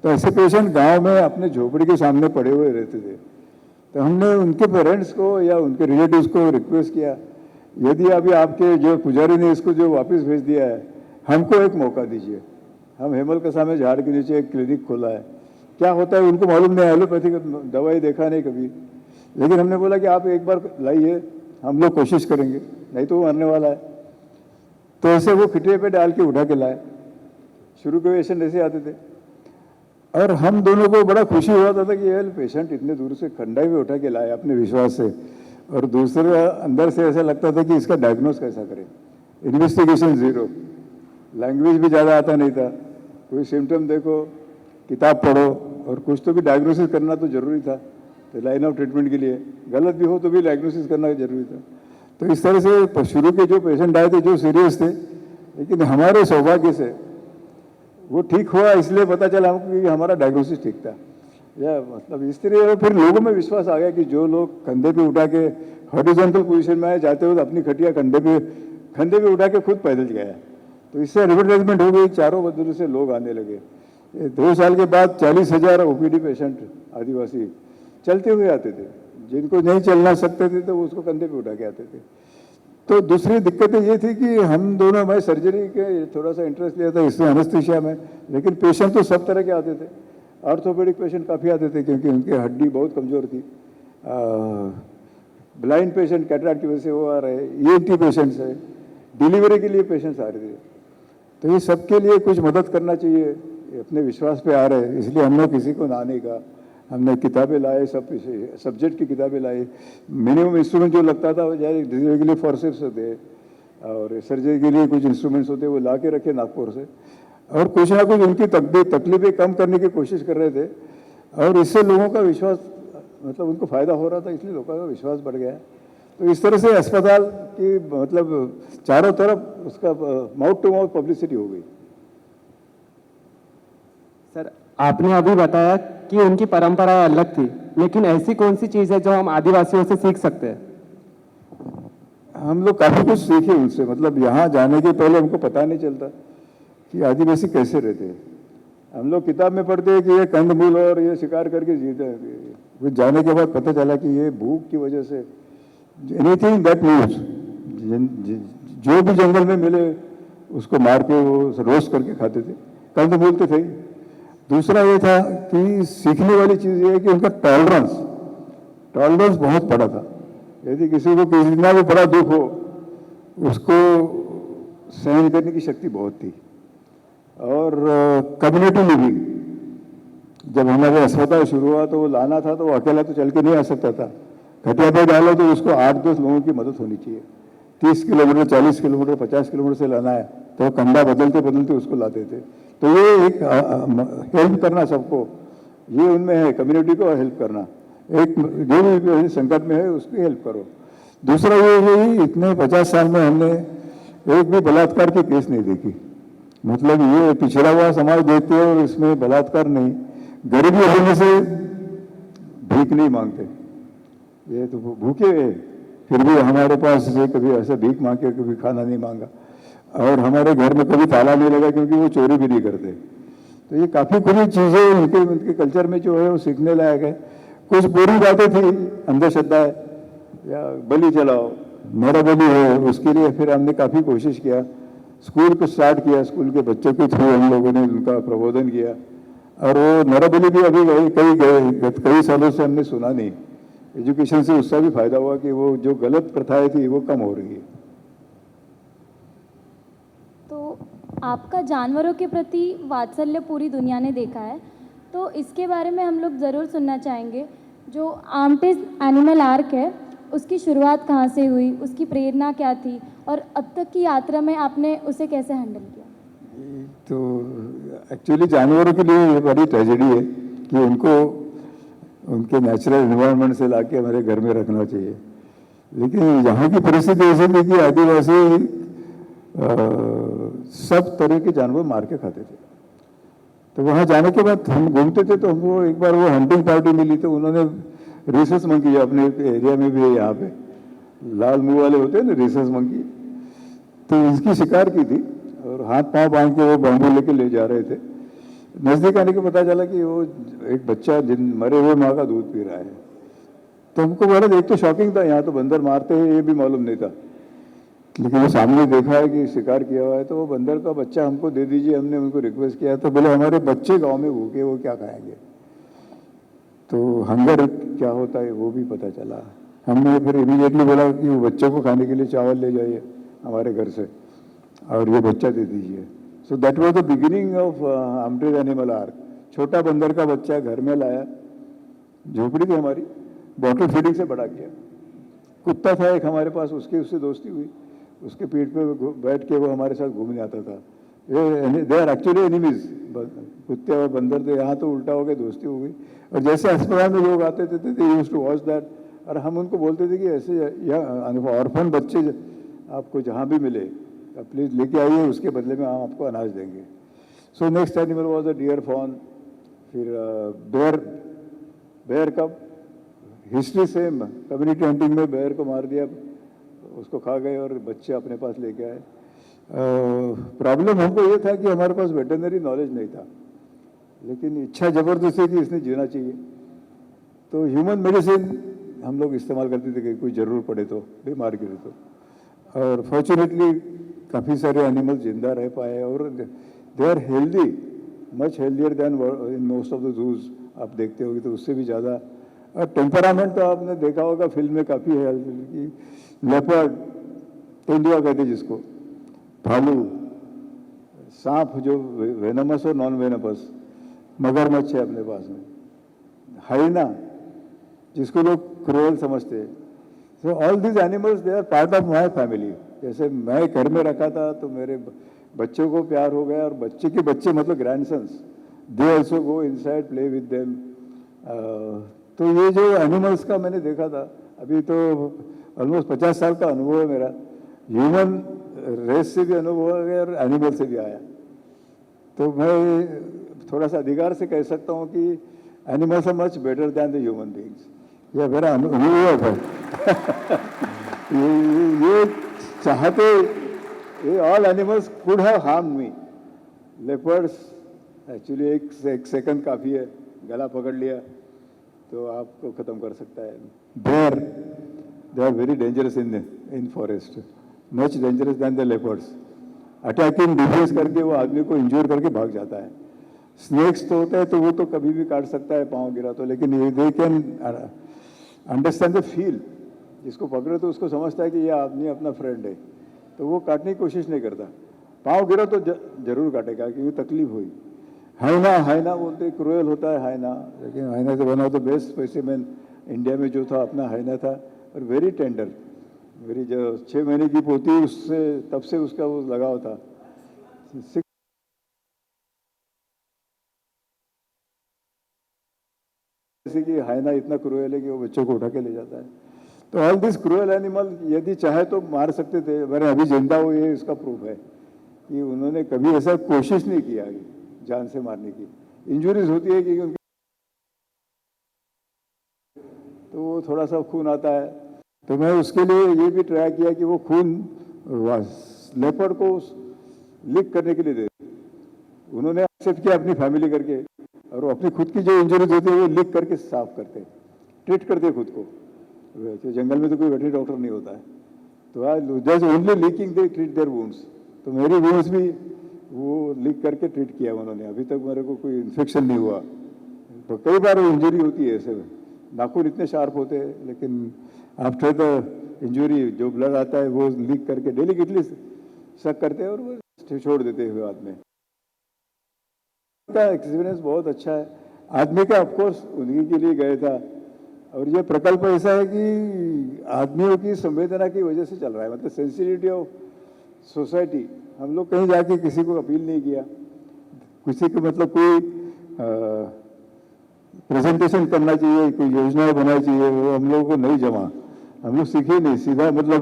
तो ऐसे पेशेंट गांव में अपने झोपड़ी के सामने पड़े हुए रहते थे। तो हमने उनके पेरेंट्स को या उनके रिलेटिव्स को रिक्वेस्ट किया, यदि अभी आपके जो पुजारी ने इसको जो वापस भेज दिया है, हमको एक मौका दीजिए। हम हेमल कसा में झाड़ के नीचे एक क्लिनिक खोला है। क्या होता है उनको मालूम नहीं, एलोपैथिक दवाई देखा नहीं कभी, लेकिन हमने बोला कि आप एक बार लाइए, हम लोग कोशिश करेंगे, नहीं तो वो मरने वाला है। तो ऐसे वो खटिया पे डाल के उठा के लाए। शुरू के पेशेंट ऐसे आते थे और हम दोनों को बड़ा खुशी हुआ था कि यार पेशेंट इतने दूर से खंडाई में उठा के लाए अपने विश्वास से, और दूसरे अंदर से ऐसा लगता था कि इसका डायग्नोस कैसा करें। इन्वेस्टिगेशन ज़ीरो, लैंग्वेज भी ज़्यादा आता नहीं था, कोई सिम्टम देखो, किताब पढ़ो, और कुछ तो भी डायग्नोसिस करना तो ज़रूरी था। तो लाइन ऑफ ट्रीटमेंट के लिए गलत भी हो तो भी डायग्नोसिस करना ज़रूरी था। तो इस तरह से शुरू के जो पेशेंट आए थे जो सीरियस थे, लेकिन हमारे सौभाग्य से वो ठीक हुआ, इसलिए पता चला हमको कि हमारा डायग्नोसिस ठीक था। या मतलब इस तरह फिर लोगों में विश्वास आ गया कि जो लोग कंधे पे उठा के हॉरिजॉन्टल पोजीशन में आए, जाते हुए अपनी खटिया कंधे पे उठा के खुद पैदल गया। तो इससे एडवर्टाइजमेंट हो गई, चारों बदलों से लोग आने लगे। 2 साल के बाद 40,000 ओपीडी पेशेंट आदिवासी चलते हुए आते थे, जिनको नहीं चलना सकते थे तो वो उसको कंधे पे उठा के आते थे। तो दूसरी दिक्कतें ये थी कि हम दोनों, मैं सर्जरी के थोड़ा सा इंटरेस्ट लिया था इसमें, एनेस्थीसिया में, लेकिन पेशेंट तो सब तरह के आते थे। ऑर्थोपेडिक पेशेंट काफ़ी आते थे क्योंकि उनकी हड्डी बहुत कमज़ोर थी। ब्लाइंड पेशेंट कैटरेक्ट की वजह से वो आ रहे, ENT पेशेंट्स है, डिलीवरी के लिए पेशेंट्स आ रहे थे। तो ये सबके लिए कुछ मदद करना चाहिए, ये अपने विश्वास पे आ रहे हैं, इसलिए हमने किसी को ना नहीं कहा। हमने किताबें लाए, सब सब्जेक्ट की किताबें लाई। मिनिमम इंस्ट्रूमेंट जो लगता था, जैसे डिलीवरी के लिए फोर्सेप्स होते और सर्जरी के लिए कुछ इंस्ट्रूमेंट्स होते, वो ला के रखे नागपुर से, और कुछ ना कुछ उनकी तकलीफें कम करने की कोशिश कर रहे थे। और इससे लोगों का विश्वास, मतलब उनको फ़ायदा हो रहा था, इसलिए लोगों का विश्वास बढ़ गया। तो इस तरह से अस्पताल की मतलब चारों तरफ उसका माउथ टू माउथ पब्लिसिटी हो गई। सर, आपने अभी बताया कि उनकी परंपरा अलग थी, लेकिन ऐसी कौन सी चीज़ है जो हम आदिवासियों से सीख सकते हैं? हम लोग काफ़ी कुछ सीखे उनसे। मतलब यहाँ जाने के पहले हमको पता नहीं चलता कि आदिवासी कैसे रहते हैं। हम लोग किताब में पढ़ते हैं कि ये कंदमूल और ये शिकार करके जीते हैं, फिर जाने के बाद पता चला कि ये भूख की वजह से एनीथिंग दैट मूव्स, जो भी जंगल में मिले उसको मार के वो रोस्ट करके खाते थे, कंदमूल तो थे ही। दूसरा ये था कि सीखने वाली चीज़ ये है कि उनका टॉलरेंस बहुत बड़ा था। यदि किसी को कितना भी बड़ा दुख हो, उसको सहन करने की शक्ति बहुत थी। और कम्युनिटी लिविंग, जब हमारे अस्पताल शुरू हुआ तो वो लाना था तो वो अकेला तो चल के नहीं आ सकता था। खटिया पे डालो तो उसको 8-10 लोगों की मदद होनी चाहिए। 30 किलोमीटर, 40 किलोमीटर, 50 किलोमीटर से लाना है तो कंधा बदलते बदलते उसको लाते थे। तो ये एक हेल्प करना सबको, ये उनमें है, कम्युनिटी को हेल्प करना। एक जो भी संकट में है उसकी हेल्प करो। दूसरा ये है, इतने 50 साल में हमने एक भी बलात्कार की केस नहीं देखी। मतलब ये पिछड़ा हुआ समाज देखते हैं और इसमें बलात्कार नहीं। गरीबी होने से भीख नहीं मांगते, ये तो भूखे हैं, फिर भी हमारे पास से कभी ऐसा भीख मांग के कभी खाना नहीं मांगा। और हमारे घर में कभी ताला नहीं लगा क्योंकि वो चोरी भी नहीं करते। तो ये काफ़ी बुरी चीज़ें उनके कल्चर में जो है वो सीखने लायक है। कुछ बुरी बातें थी, अंधश्रद्धा है या बलि चलाओ, मेरा बलि है, उसके लिए फिर हमने काफ़ी कोशिश किया। स्कूल को स्टार्ट किया, स्कूल के बच्चों के थ्रू हम लोगों ने उनका प्रबोधन किया। और वो नरबलि भी अभी कई सालों से हमने सुना नहीं। एजुकेशन से उसका भी फायदा हुआ कि वो जो गलत प्रथाएं थी वो कम हो रही है। तो आपका जानवरों के प्रति वात्सल्य पूरी दुनिया ने देखा है, तो इसके बारे में हम लोग ज़रूर सुनना चाहेंगे। जो आमटे एनिमल आर्क है, उसकी शुरुआत कहाँ से हुई, उसकी प्रेरणा क्या थी, और अब तक की यात्रा में आपने उसे कैसे हैंडल किया? तो एक्चुअली जानवरों के लिए ये बड़ी ट्रेजेडी है कि उनको उनके नेचुरल एनवायरनमेंट से लाके हमारे घर में रखना चाहिए। लेकिन यहाँ की परिस्थिति ऐसी थी कि आदिवासी सब तरह के जानवर मार के खाते थे। तो वहाँ जाने के बाद हम घूमते थे तो हमको एक बार वो हंटिंग पार्टी मिली, तो उन्होंने रिसस मंकी, अपने एरिया में भी है यहाँ पे लाल मुंह वाले होते हैं ना रिसस मंकी, तो इसकी शिकार की थी और हाथ पांव बांध के वो बाम्बू लेके ले जा रहे थे। नजदीक आने के पता चला कि वो एक बच्चा जिन मरे हुए माँ का दूध पी रहा है। तो हमको बड़ा एक तो शॉकिंग था, यहाँ तो बंदर मारते हैं ये भी मालूम नहीं था, लेकिन वो सामने देखा है कि शिकार किया हुआ है। तो वो बंदर का बच्चा हमको दे दीजिए, हमने उनको रिक्वेस्ट किया। तो बोले हमारे बच्चे गांव में भूखे, वो क्या खाएंगे। तो हंगर क्या होता है वो भी पता चला। हमने फिर इमीडिएटली बोला कि वो बच्चों को खाने के लिए चावल ले जाइए हमारे घर से। और ये बच्चा दे दीजिए। So that was the beginning of Amte's animal ark. छोटा बंदर का बच्चा घर में लाया, झोपड़ी थी हमारी, बॉटल फीडिंग से बड़ा किया। कुत्ता था एक हमारे पास, उससे दोस्ती हुई, उसके पीठ पे बैठ के वो हमारे साथ घूमने आता था। ये दे आर एक्चुअली एनिमीज, कुत्ते और बंदर। तो यहाँ तो उल्टा हो गया, दोस्ती हो गई। और जैसे अस्पताल में लोग आते थे they used to watch that, और हम उनको बोलते थे कि ऐसे या ऑर्फन बच्चे आपको जहाँ भी मिले प्लीज़ लेके आइए, उसके बदले में हम आपको अनाज देंगे। So next animal was a deer fawn. फिर bear cub history same, community hunting में बेयर को मार दिया, उसको खा गए और बच्चे अपने पास लेके आए। प्रॉब्लम हमको ये था कि हमारे पास वेटरनरी नॉलेज नहीं था, लेकिन इच्छा ज़बरदस्ती थी, इसने जीना चाहिए। तो ह्यूमन मेडिसिन हम लोग इस्तेमाल करते थे कि कोई ज़रूर पड़े तो, बीमार गिरे तो। और फॉर्चुनेटली काफ़ी सारे एनिमल जिंदा रह पाए और they are healthy, much healthier than in most of the zoos. आप देखते होगे तो उससे भी ज़्यादा। और टेम्परामेंट तो आपने देखा होगा फिल्म में काफ़ी है कि लेपर्ड, तेंदुआ कहते जिसको, भालू, सांप जो वेनमस और नॉन वेनमस, मगरमच्छ है अपने पास में, हाइना जिसको लोग क्रूअल समझते हैं। So all these animals they are part of my family. जैसे मैं घर में रखा था तो मेरे बच्चों को प्यार हो गया, और बच्चे के बच्चे मतलब grandsons, they also go inside play with them. तो ये जो एनिमल्स का मैंने देखा था, अभी तो ऑलमोस्ट 50 साल का अनुभव है मेरा। ह्यूमन रेस से भी अनुभव हो गया और एनिमल से भी आया। तो मैं थोड़ा सा अधिकार से कह सकता हूँ कि animals are much better than the human beings. यह मेरा अनुभव है। ये चाहते, ये all animals could have harm me. Leopards actually एक सेकंड काफ़ी है, गला पकड़ लिया तो आपको ख़त्म कर सकता है। Bear, they are very dangerous in forest, much dangerous than the leopards. Attacking defence करके वो आदमी को इंजोर करके भाग जाता है। स्नेक्स तो होता है तो वो तो कभी भी काट सकता है पाँव गिरा तो, लेकिन ये they can understand the feel. जिसको पकड़े तो उसको समझता है कि ये आदमी अपना फ्रेंड है, तो वो काटने की कोशिश नहीं करता। पाँव गिरा तो जरूर काटेगा क्योंकि तकलीफ हुई। हाइना बोलते, क्रूएल होता है हाइना, लेकिन हाइना से बना तो बेस्ट स्पेसिमेन इंडिया में जो था अपना हाइना था, और वेरी टेंडर। मेरी जो 6 महीने की पोती, उससे तब से उसका वो लगाव था। जैसे कि हाइना इतना क्रूएल है कि वो बच्चों को उठा के ले जाता है। तो ऑल दिस क्रूएल एनिमल यदि चाहे तो मार सकते थे, मैंने अभी जिंदा हो, ये इसका प्रूफ है कि उन्होंने कभी ऐसा कोशिश नहीं किया जान से मारने की। इंजुरीज होती है क्योंकि तो वो थोड़ा सा खून आता है, तो मैं उसके लिए ये भी ट्राई किया कि वो खून लेपर्ड को लीक करने के लिए दे। उन्होंने एक्सेप्ट किया अपनी फैमिली करके, और वो अपनी खुद की जो इंजरीज होती है वो लीक करके साफ करते, ट्रीट करते खुद को। तो जंगल में तो कोई वेटरनरी डॉक्टर नहीं होता है, तो just only leaking they treat their wounds. तो मेरी वुंड्स भी वो लीक करके ट्रीट किया उन्होंने। अभी तक मेरे को कोई इन्फेक्शन नहीं हुआ। तो कई बार इंजरी होती है ऐसे, नाखून इतने शार्प होते हैं, लेकिन आफ्टर द इंजरी जो ब्लड आता है वो लीक करके डेलिकेटली सक करते हैं और वो छोड़ देते हैं बाद में। का एक्सपीरियंस बहुत अच्छा है। आदमी का ऑफकोर्स उन्हीं के लिए गए था, और ये प्रकल्प ऐसा है कि आदमियों की संवेदना की वजह से चल रहा है, मतलब सेंसिटिविटी ऑफ सोसाइटी। हम लोग कहीं जाके किसी को अपील नहीं किया, किसी को मतलब कोई प्रेजेंटेशन करना चाहिए, कोई योजना बनानी चाहिए, वो हम लोगों को नहीं जमा। हम लोग सीखे नहीं, सीधा मतलब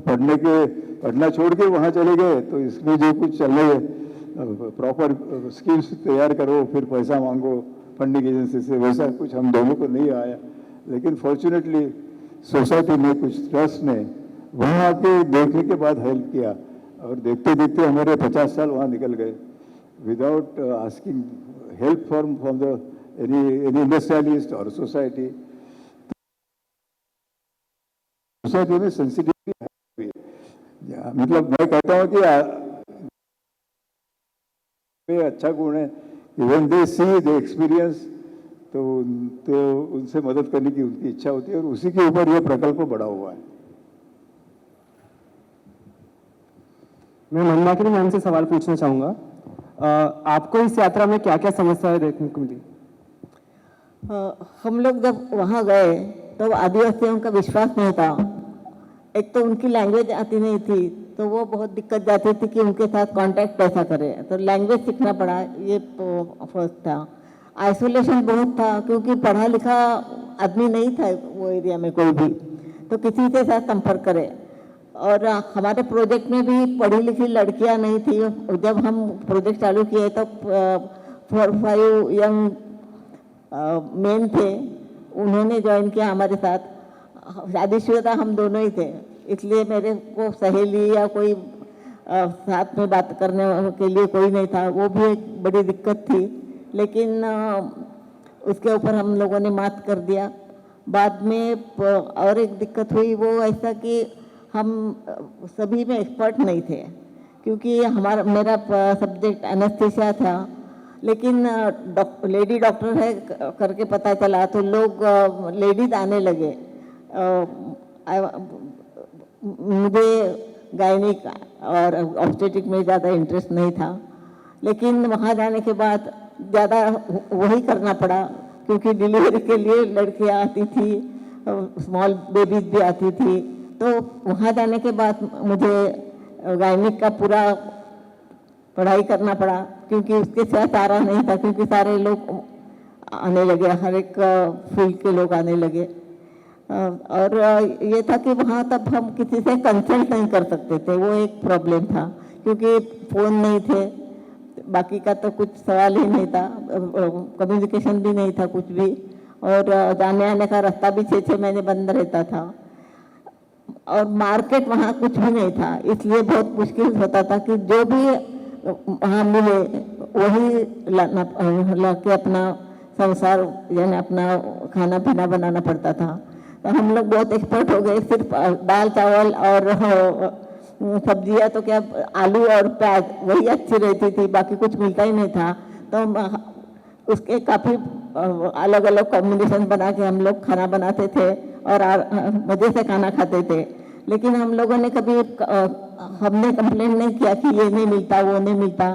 पढ़ना छोड़ के वहाँ चले गए। तो इसमें जो कुछ चल रही है, प्रॉपर स्किल्स तैयार करो, फिर पैसा मांगो फंडिंग एजेंसी से, वैसा कुछ हम दोनों को नहीं आया। लेकिन फॉर्चुनेटली सोसाइटी में कुछ ट्रस्ट ने वहाँ आके देखने के बाद हेल्प किया, और देखते देखते हमारे 50 साल वहाँ निकल गए without asking help from the any industrialist और सोसाइटी। सोसाइटी में सेंसिटिविटी है, मतलब मैं कहता हूँ कि अच्छा गुण है, even they C they experience, तो उनसे मदद करने की उनकी इच्छा होती है, और उसी के ऊपर यह प्रकल्प बढ़ा हुआ है। मैं मंदाकिनी मैम से सवाल पूछना चाहूँगा। आपको इस यात्रा में क्या क्या समस्याएं देखने को मिली? हम लोग जब वहाँ गए तो आदिवासियों का विश्वास नहीं था। एक तो उनकी लैंग्वेज आती नहीं थी, तो वो बहुत दिक्कत जाती थी कि उनके साथ कांटेक्ट कैसा करें, तो लैंग्वेज सीखना पड़ा, ये फर्स्ट था। आइसोलेशन बहुत था क्योंकि पढ़ा लिखा आदमी नहीं था वो एरिया में कोई भी, तो किसी के साथ संपर्क करे। और हमारे प्रोजेक्ट में भी पढ़ी लिखी लड़कियां नहीं थी। जब हम प्रोजेक्ट चालू किए तो 4-5 यंग मेन थे, उन्होंने ज्वाइन किया हमारे साथ। शादीशुदा हम दोनों ही थे, इसलिए मेरे को सहेली या कोई साथ में बात करने के लिए कोई नहीं था, वो भी एक बड़ी दिक्कत थी। लेकिन उसके ऊपर हम लोगों ने मात कर दिया। बाद में और एक दिक्कत हुई, वो ऐसा कि हम सभी में एक्सपर्ट नहीं थे, क्योंकि मेरा सब्जेक्ट एनेस्थीसिया था, लेकिन लेडी डॉक्टर है करके पता चला तो लोग लेडीज आने लगे। मुझे गायनिक और ऑब्स्टेटिक में ज़्यादा इंटरेस्ट नहीं था, लेकिन वहाँ जाने के बाद ज़्यादा वही करना पड़ा, क्योंकि डिलीवरी के लिए लड़कियाँ आती थी, स्मॉल बेबीज भी आती थी। तो वहाँ जाने के बाद मुझे गायनिक का पूरा पढ़ाई करना पड़ा, क्योंकि उसके सिवा सारा नहीं था, क्योंकि सारे लोग आने लगे, हर एक फील्ड के लोग आने लगे। और ये था कि वहाँ तब हम किसी से कंसल्ट नहीं कर सकते थे, वो एक प्रॉब्लम था, क्योंकि फ़ोन नहीं थे, बाकी का तो कुछ सवाल ही नहीं था, कम्युनिकेशन भी नहीं था कुछ भी, और जाने आने का रास्ता भी 6-6 महीने बंद रहता था, और मार्केट वहाँ कुछ भी नहीं था। इसलिए बहुत मुश्किल होता था कि जो भी वहाँ मिले वही ला के अपना संसार यानी अपना खाना पीना बनाना पड़ता था। तो हम लोग बहुत एक्सपर्ट हो गए, सिर्फ दाल चावल और सब्जियां तो क्या, आलू और प्याज वही अच्छी रहती थी, बाकी कुछ मिलता ही नहीं था। तो उसके काफ़ी अलग अलग कॉम्बिनेशन बना के हम लोग खाना बनाते थे और मज़े से खाना खाते थे। लेकिन हम लोगों ने कभी हमने कंप्लेंट नहीं किया कि ये नहीं मिलता, वो नहीं मिलता।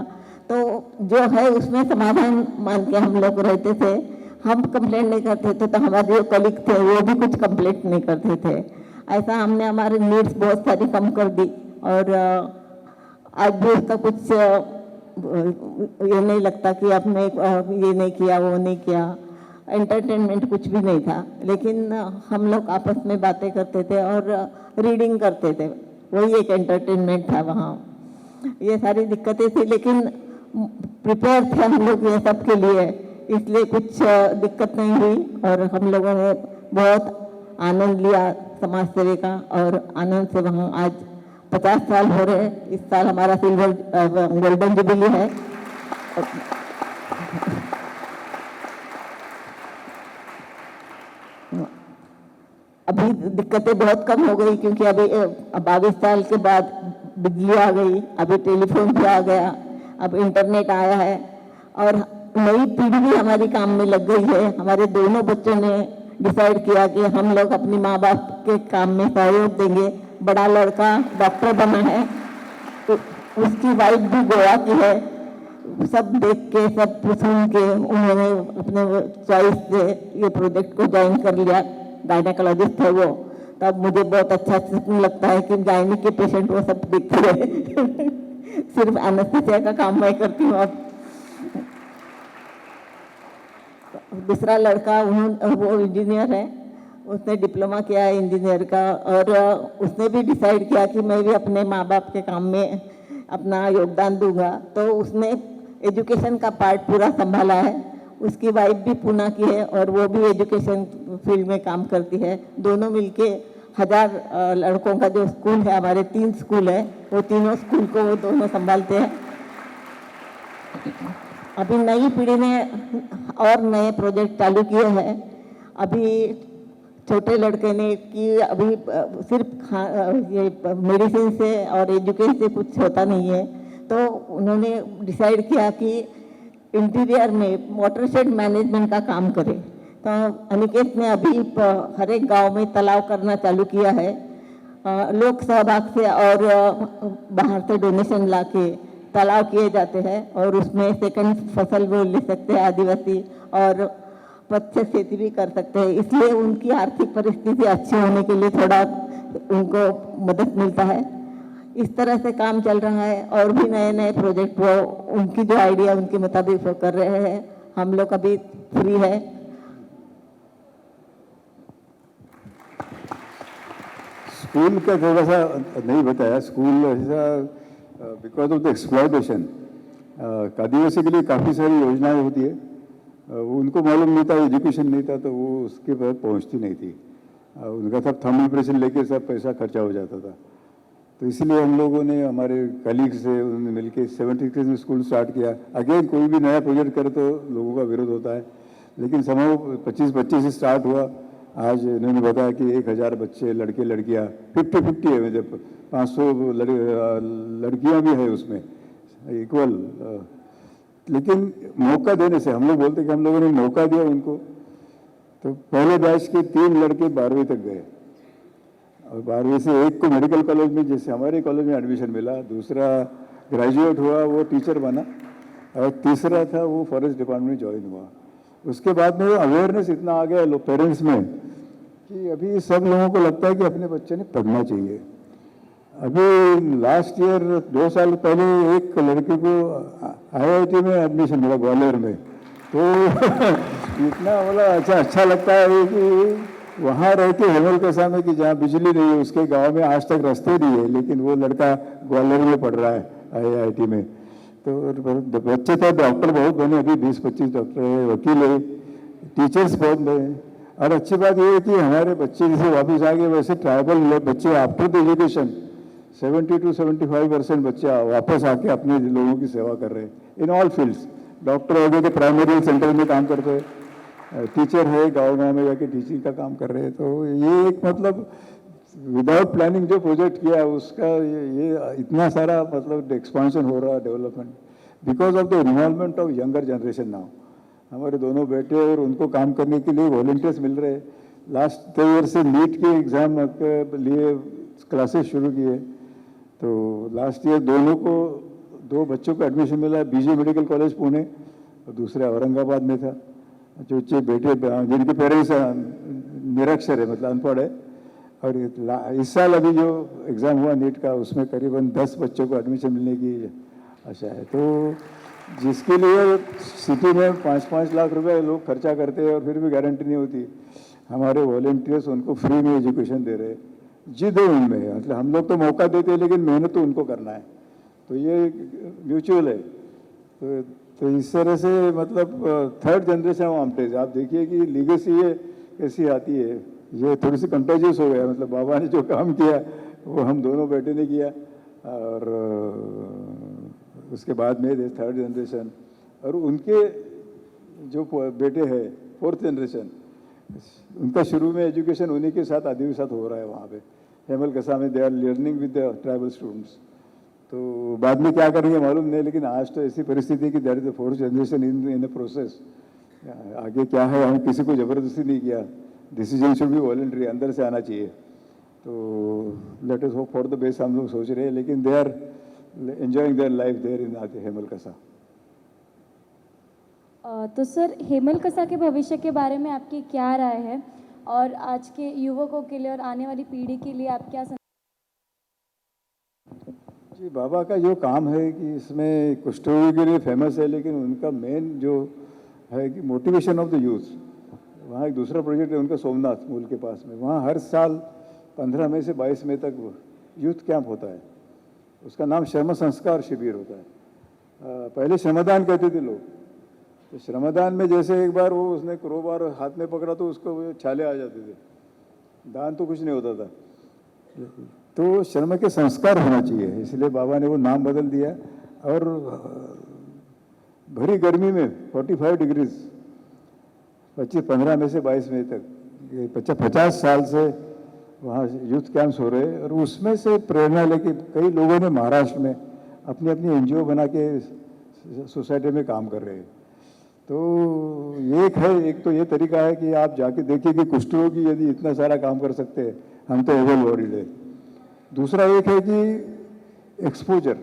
तो जो है उसमें समाधान मान के हम लोग रहते थे। हम कंप्लेंट नहीं करते थे तो हमारे जो कलीग थे वो भी कुछ कंप्लेंट नहीं करते थे। ऐसा हमने हमारे नीड्स बहुत सारी कम कर दी, और आज भी उसका कुछ ये नहीं लगता कि आपने ये नहीं किया, वो नहीं किया। एंटरटेनमेंट कुछ भी नहीं था, लेकिन हम लोग आपस में बातें करते थे और रीडिंग करते थे, वही एक एंटरटेनमेंट था वहाँ। ये सारी दिक्कतें थी, लेकिन प्रिपेयर थे हम लोग ये सब के लिए, इसलिए कुछ दिक्कत नहीं हुई, और हम लोगों ने बहुत आनंद लिया समाज सेवा का, और आनंद से वहाँ आज 50 साल हो रहे हैं। इस साल हमारा गोल्डन जुबली है। अभी दिक्कतें बहुत कम हो गई, क्योंकि अभी 22 साल के बाद बिजली आ गई, अभी टेलीफोन भी आ गया, अब इंटरनेट आया है, और नई पीढ़ी भी हमारी काम में लग गई है। हमारे दोनों बच्चों ने डिसाइड किया कि हम लोग अपनी माँ बाप के काम में सहयोग देंगे। बड़ा लड़का डॉक्टर बना है, तो उसकी वाइफ भी गोवा की है। सब देख के, सब सुन के उन्होंने अपने चॉइस से ये प्रोजेक्ट को ज्वाइन कर लिया। गायनेकोलॉजिस्ट है वो। तब मुझे बहुत अच्छा लगता है कि गायनिक के पेशेंट वो सब देखते रहे। सिर्फ एनेस्थीसिया का काम मैं करती हूँ। अब दूसरा लड़का वो इंजीनियर है, उसने डिप्लोमा किया है इंजीनियर का, और उसने भी डिसाइड किया कि मैं भी अपने माँ बाप के काम में अपना योगदान दूंगा। तो उसने एजुकेशन का पार्ट पूरा संभाला है। उसकी वाइफ भी पूना की है और वो भी एजुकेशन फील्ड में काम करती है। दोनों मिलके 1000 लड़कों का जो स्कूल है, हमारे 3 स्कूल है, वो तीनों स्कूल को वो दोनों संभालते हैं। अभी नई पीढ़ी ने और नए प्रोजेक्ट चालू किए हैं। अभी छोटे लड़के ने कि अभी सिर्फ ये मेडिसिन से और एजुकेशन से कुछ होता नहीं है, तो उन्होंने डिसाइड किया कि इंटीरियर में वाटरशेड मैनेजमेंट का काम करे। तो अनिकेत ने अभी हर एक गांव में तालाब करना चालू किया है। लोक सहभाग से और बाहर से डोनेशन लाके तालाब किए जाते हैं और उसमें सेकंड फसल वो ले सकते हैं आदिवासी और पच्चे खेती भी कर सकते हैं, इसलिए उनकी आर्थिक परिस्थिति अच्छी होने के लिए थोड़ा उनको मदद मिलता है। इस तरह से काम चल रहा है और भी नए नए प्रोजेक्ट वो उनकी जो आइडिया उनके मुताबिक वो कर रहे हैं। हम लोग अभी फ्री है। स्कूल का थोड़ा सा नहीं बताया। स्कूल ऐसा बिकॉज ऑफ द एक्सप्लॉयटेशन आदिवासी के लिए काफ़ी सारी योजनाएं होती है, उनको मालूम नहीं था, एजुकेशन नहीं था, तो वो उसके पास पहुंचती नहीं थी। उनका सब थंब इम्प्रेशन लेके सब पैसा खर्चा हो जाता था। तो इसलिए हम लोगों ने हमारे कलीग से उन्होंने मिलके 76 में स्कूल स्टार्ट किया। अगेन कोई भी नया प्रोजेक्ट करे तो लोगों का विरोध होता है, लेकिन समय 25 से स्टार्ट हुआ। आज इन्होंने बताया कि 1000 बच्चे, लड़के लड़कियाँ 50-50 है, मतलब 500 लड़कियाँ भी है उसमें इक्वल। लेकिन मौका देने से, हम लोग बोलते कि हम लोगों ने मौका दिया उनको। तो पहले बैच के 3 लड़के 12वीं तक गए और 12वीं से एक को मेडिकल कॉलेज में, जैसे हमारे कॉलेज में एडमिशन मिला, दूसरा ग्रेजुएट हुआ, वो टीचर बना, और तीसरा था वो फॉरेस्ट डिपार्टमेंट में ज्वाइन हुआ। उसके बाद में अवेयरनेस इतना आ गया लोग पेरेंट्स में कि अभी सब लोगों को लगता है कि अपने बच्चे ने पढ़ना चाहिए। अभी लास्ट ईयर 2 साल पहले एक लड़के को IIT में एडमिशन मिला ग्वालियर में। तो इतना मतलब अच्छा लगता है कि वहाँ रहते हेमल कसा में कि जहाँ बिजली नहीं है, उसके गांव में आज तक रास्ते नहीं है, लेकिन वो लड़का ग्वालियर में पढ़ रहा है IIT में। तो बच्चे तो डॉक्टर बहुत बने, अभी 20-25 डॉक्टर है, वकील है, टीचर्स बहुत बने। और अच्छी बात ये है कि हमारे बच्चे जैसे वापस आ गए, वैसे ट्राइबल बच्चे आफ्टर द एजुकेशन 70 to 75% बच्चे वापस आके अपने लोगों की सेवा कर रहे हैं इन ऑल फील्ड्स। डॉक्टर हो गए तो प्राइमरी सेंटर में काम करते हैं, टीचर है गाँव में जाके टीचिंग का काम कर रहे हैं। तो ये एक मतलब विदाउट प्लानिंग जो प्रोजेक्ट किया उसका ये इतना सारा मतलब एक्सपांशन हो रहा है, development, because of the involvement of younger generation now. हमारे दोनों बेटे और उनको काम करने के लिए वॉलंटियर्स मिल रहे हैं। लास्ट ईयर से नीट के एग्ज़ाम के लिए क्लासेस शुरू किए। तो लास्ट ईयर दोनों को 2 बच्चों को एडमिशन मिला, BG मेडिकल कॉलेज पुणे और दूसरे औरंगाबाद में था। जो बेटे जिनके पेरेंट्स निरक्षर है, मतलब अनपढ़ है। और इस साल अभी जो एग्ज़ाम हुआ नीट का, उसमें करीबन 10 बच्चों को एडमिशन मिलने की आशा है। तो जिसके लिए सिटी में 5-5 लाख रुपए लोग खर्चा करते हैं और फिर भी गारंटी नहीं होती, हमारे वॉलंटियर्स उनको फ्री में एजुकेशन दे रहे हैं। जिद है उनमें, मतलब हम लोग तो मौका देते हैं लेकिन मेहनत तो उनको करना है, तो ये म्यूचुअल है। तो इस तरह से मतलब 3rd जनरेशन ऑफ आमटेज, आप देखिए कि लीगेसी ये कैसी आती है। ये थोड़ी सी कंटेजियस हो गया, मतलब बाबा ने जो काम किया वो हम दोनों बेटे ने किया, और उसके बाद में 3rd जनरेशन, और उनके जो बेटे हैं 4th जनरेशन, उनका शुरू में एजुकेशन उन्हीं के साथ आदिवासी साथ हो रहा है वहाँ पे हेमल कसा में। They are learning with the tribal students. तो बाद में क्या करेंगे मालूम नहीं, लेकिन आज तो ऐसी परिस्थिति कि that is the 4th generation in the process. आगे क्या है, हम किसी को ज़बरदस्ती नहीं किया, डिसीजन शुड बी वॉलंटरी, अंदर से आना चाहिए। तो let us hope for the best हम लोग सोच रहे हैं, लेकिन they are enjoying their life there in Hemalkasa. तो सर, हेमल कसा के भविष्य के बारे में आपकी क्या राय है, और आज के युवकों के लिए और आने वाली पीढ़ी के लिए आप क्या जी, बाबा का जो काम है कि इसमें कुष्ठरोगी के लिए फेमस है, लेकिन उनका मेन जो है कि मोटिवेशन ऑफ द यूथ। वहाँ एक दूसरा प्रोजेक्ट है उनका सोमनाथ मूल के पास में, वहाँ हर साल 15 मई से 22 मई तक यूथ कैंप होता है। उसका नाम श्रम संस्कार शिविर होता है। पहले श्रमदान कहते थे लोग, तो श्रमदान में जैसे एक बार वो उसने क्रोबार हाथ में पकड़ा तो उसको वो छाले आ जाते थे, दान तो कुछ नहीं होता था। तो श्रम के संस्कार होना चाहिए, इसलिए बाबा ने वो नाम बदल दिया। और भरी गर्मी में 45 डिग्रीज 15 मई से 22 मई तक, ये 50 साल से वहाँ यूथ कैंप्स हो रहे हैं। और उसमें से प्रेरणा लेके कई लोगों ने महाराष्ट्र में अपनी अपनी NGO बना के सोसाइटी में काम कर रहे हैं। तो एक तो ये तरीका है कि आप जाके देखिए कि कुष्ठ रोगी यदि इतना सारा काम कर सकते हैं, हम तो ओवरलोडेड है। दूसरा एक है कि एक्सपोजर।